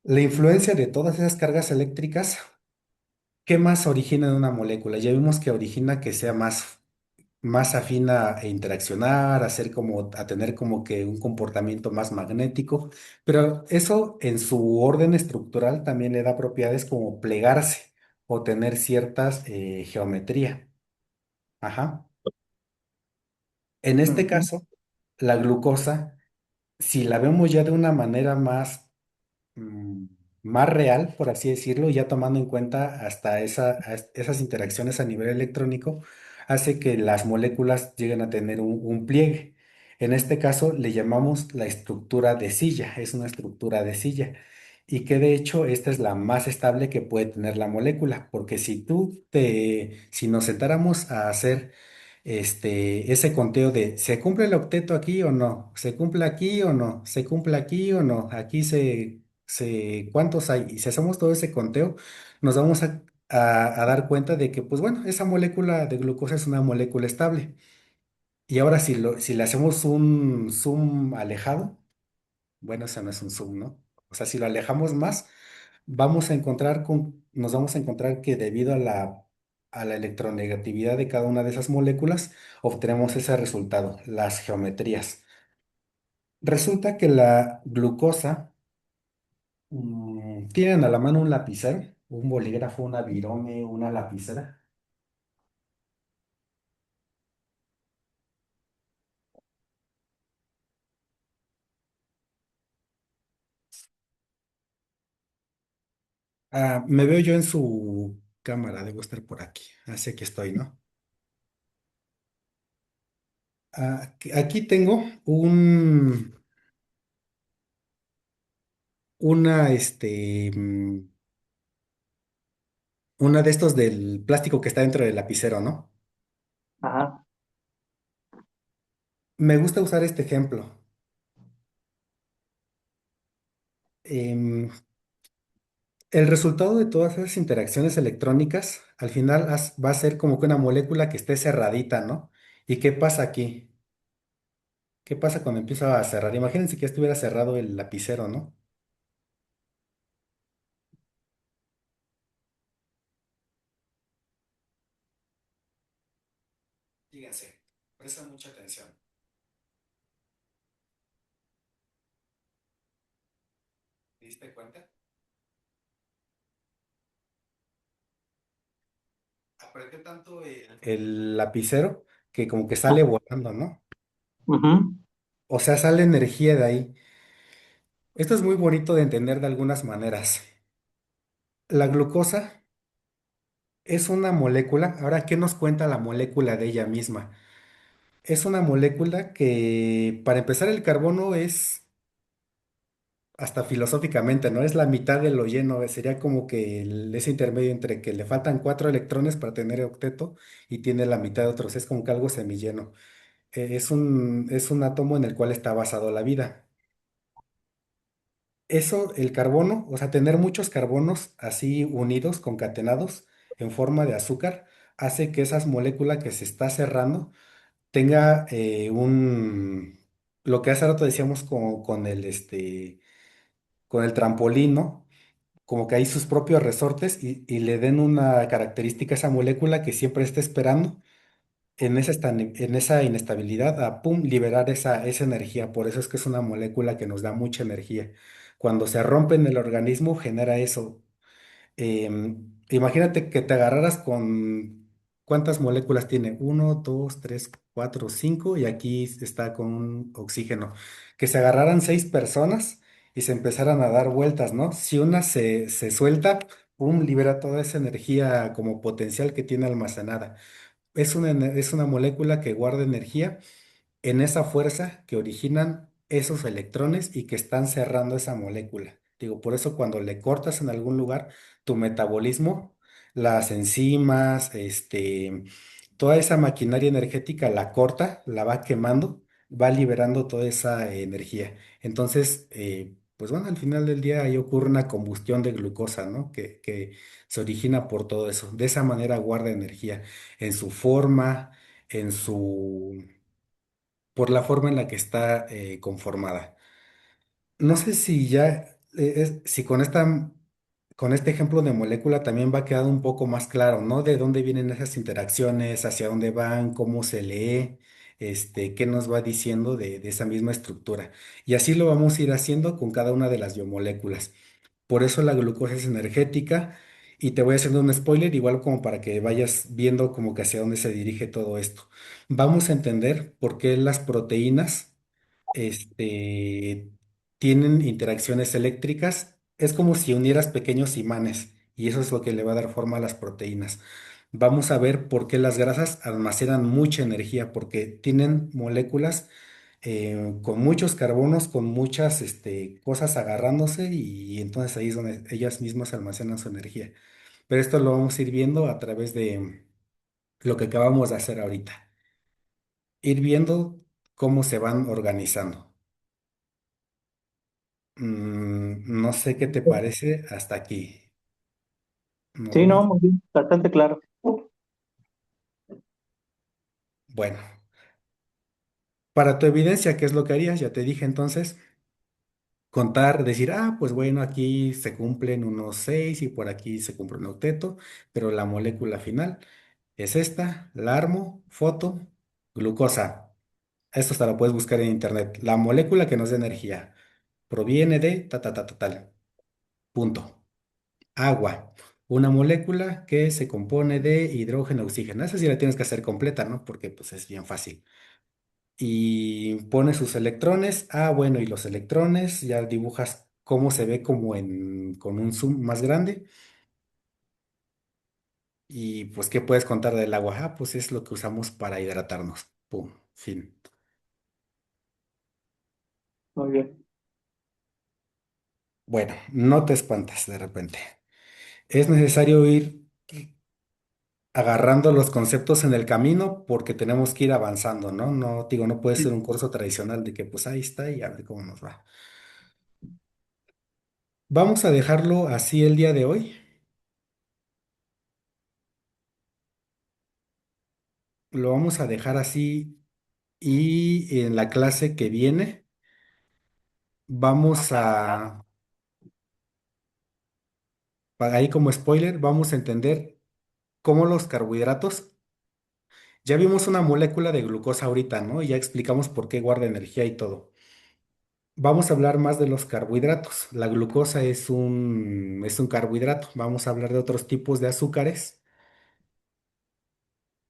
La influencia de todas esas cargas eléctricas, ¿qué más origina de una molécula? Ya vimos que origina que sea más afín a interaccionar, a ser a tener como que un comportamiento más magnético, pero eso en su orden estructural también le da propiedades como plegarse o tener ciertas geometría. Ajá. En este Ujú. caso, la glucosa, si la vemos ya de una manera mm, más real, por así decirlo, ya tomando en cuenta hasta esas interacciones a nivel electrónico, hace que las moléculas lleguen a tener un pliegue. En este caso le llamamos la estructura de silla, es una estructura de silla. Y que de hecho esta es la más estable que puede tener la molécula, porque si nos sentáramos a hacer ese conteo de ¿se cumple el octeto aquí o no? ¿Se cumple aquí o no? ¿Se cumple aquí o no? Aquí ¿cuántos hay? Y si hacemos todo ese conteo, nos vamos a dar cuenta de que, pues bueno, esa molécula de glucosa es una molécula estable. Y ahora si le hacemos un zoom alejado, bueno, eso no es un zoom, ¿no? O sea, si lo alejamos más, nos vamos a encontrar que debido a la electronegatividad de cada una de esas moléculas, obtenemos ese resultado, las geometrías. Resulta que la glucosa, tienen a la mano un lapicero, un bolígrafo, una virome, una lapicera. Ah, me veo yo en su cámara, debo estar por aquí. Así que estoy, ¿no? Aquí tengo una, una de estos del plástico que está dentro del lapicero, ¿no? Ajá. Me gusta usar este ejemplo. Em, el resultado de todas esas interacciones electrónicas, al final va a ser como que una molécula que esté cerradita, ¿no? ¿Y qué pasa aquí? ¿Qué pasa cuando empieza a cerrar? Imagínense que estuviera cerrado el lapicero, ¿no? Fíjense, presta mucha atención. ¿Te diste cuenta? Apreté tanto el lapicero que como que sale volando, ¿no? Ujú. O sea, sale energía de ahí. Esto es muy bonito de entender de algunas maneras. La glucosa es una molécula. Ahora, ¿qué nos cuenta la molécula de ella misma? Es una molécula que, para empezar, el carbono es, hasta filosóficamente, ¿no? Es la mitad de lo lleno. Sería como que ese intermedio entre que le faltan 4 electrones para tener octeto y tiene la mitad de otros. Es como que algo semilleno. Es un átomo en el cual está basado la vida. Eso, el carbono, o sea, tener muchos carbonos así unidos, concatenados en forma de azúcar, hace que esas moléculas que se está cerrando tenga lo que hace rato decíamos con el trampolín, ¿no? Como que hay sus propios resortes y le den una característica a esa molécula que siempre está esperando en esa inestabilidad a, pum, liberar esa energía. Por eso es que es una molécula que nos da mucha energía. Cuando se rompe en el organismo, genera eso. Imagínate que te agarraras con cuántas moléculas tiene. Uno, dos, tres, cuatro, cinco, y aquí está con un oxígeno. Que se agarraran 6 personas y se empezaran a dar vueltas, ¿no? Si una se suelta, pum, libera toda esa energía como potencial que tiene almacenada. Es una molécula que guarda energía en esa fuerza que originan esos electrones y que están cerrando esa molécula. Digo, por eso cuando le cortas en algún lugar, tu metabolismo, las enzimas, toda esa maquinaria energética la corta, la va quemando, va liberando toda esa energía. Entonces, pues bueno, al final del día ahí ocurre una combustión de glucosa, ¿no? Que se origina por todo eso. De esa manera guarda energía en su forma, en su por la forma en la que está conformada. No sé si si con este ejemplo de molécula también va quedando un poco más claro, ¿no? De dónde vienen esas interacciones, hacia dónde van, cómo se lee, qué nos va diciendo de esa misma estructura. Y así lo vamos a ir haciendo con cada una de las biomoléculas. Por eso la glucosa es energética Y te voy haciendo un spoiler, igual como para que vayas viendo como que hacia dónde se dirige todo esto. Vamos a entender por qué las proteínas este, tienen interacciones eléctricas. Es como si unieras pequeños imanes y eso es lo que le va a dar forma a las proteínas. Vamos a ver por qué las grasas almacenan mucha energía, porque tienen moléculas con muchos carbonos, con muchas cosas agarrándose y entonces ahí es donde ellas mismas almacenan su energía. Pero esto lo vamos a ir viendo a través de lo que acabamos de hacer ahorita. Ir viendo cómo se van organizando. No sé qué te parece hasta aquí. ¿Nos Sí, no, vamos? muy bien, bastante claro. Bueno, para tu evidencia, ¿qué es lo que harías? Ya te dije entonces, contar, decir, pues bueno, aquí se cumplen unos 6 y por aquí se cumple un octeto, pero la molécula final es esta, la armo, foto, glucosa. Esto hasta lo puedes buscar en internet. La molécula que nos da energía proviene de tal. Punto. Agua. Una molécula que se compone de hidrógeno, oxígeno. Esa sí la tienes que hacer completa, ¿no? Porque pues es bien fácil. Y pone sus electrones. Bueno, y los electrones ya dibujas cómo se ve como con un zoom más grande. Y pues, ¿qué puedes contar del agua? Pues es lo que usamos para hidratarnos. Pum, fin. Muy bien. Bueno, no te espantes de repente. Es necesario ir agarrando los conceptos en el camino porque tenemos que ir avanzando, ¿no? No, digo, no puede ser un curso tradicional de que pues ahí está y a ver cómo nos va. Vamos a dejarlo así el día de hoy. Lo vamos a dejar así y en la clase que viene vamos ahí como spoiler, vamos a entender cómo los carbohidratos, ya vimos una molécula de glucosa ahorita, ¿no? Y ya explicamos por qué guarda energía y todo. Vamos a hablar más de los carbohidratos. La glucosa es un carbohidrato. Vamos a hablar de otros tipos de azúcares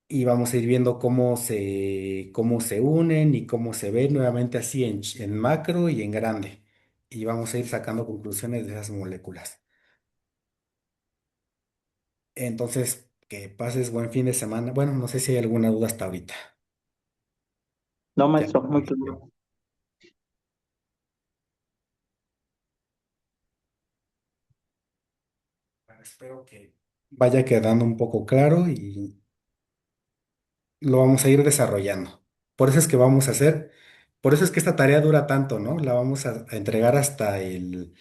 y vamos a ir viendo cómo se unen y cómo se ven nuevamente así en macro y en grande. Y vamos a ir sacando conclusiones de esas moléculas. Entonces, que pases buen fin de semana. Bueno, no sé si hay alguna duda hasta ahorita. No, Ya maestro, me muy pareció. claro. Bueno, espero que vaya quedando un poco claro y lo vamos a ir desarrollando. Por eso es que vamos a hacer, por eso es que esta tarea dura tanto, ¿no? La vamos a entregar hasta el,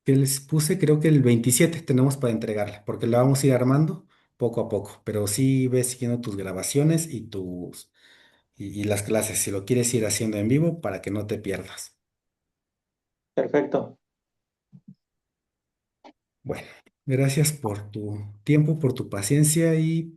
que les puse, creo que el 27 tenemos para entregarla, porque la vamos a ir armando poco a poco, pero sí ves siguiendo tus grabaciones y las clases, si lo quieres ir haciendo en vivo para que no te pierdas. Perfecto. Bueno, gracias por tu tiempo, por tu paciencia y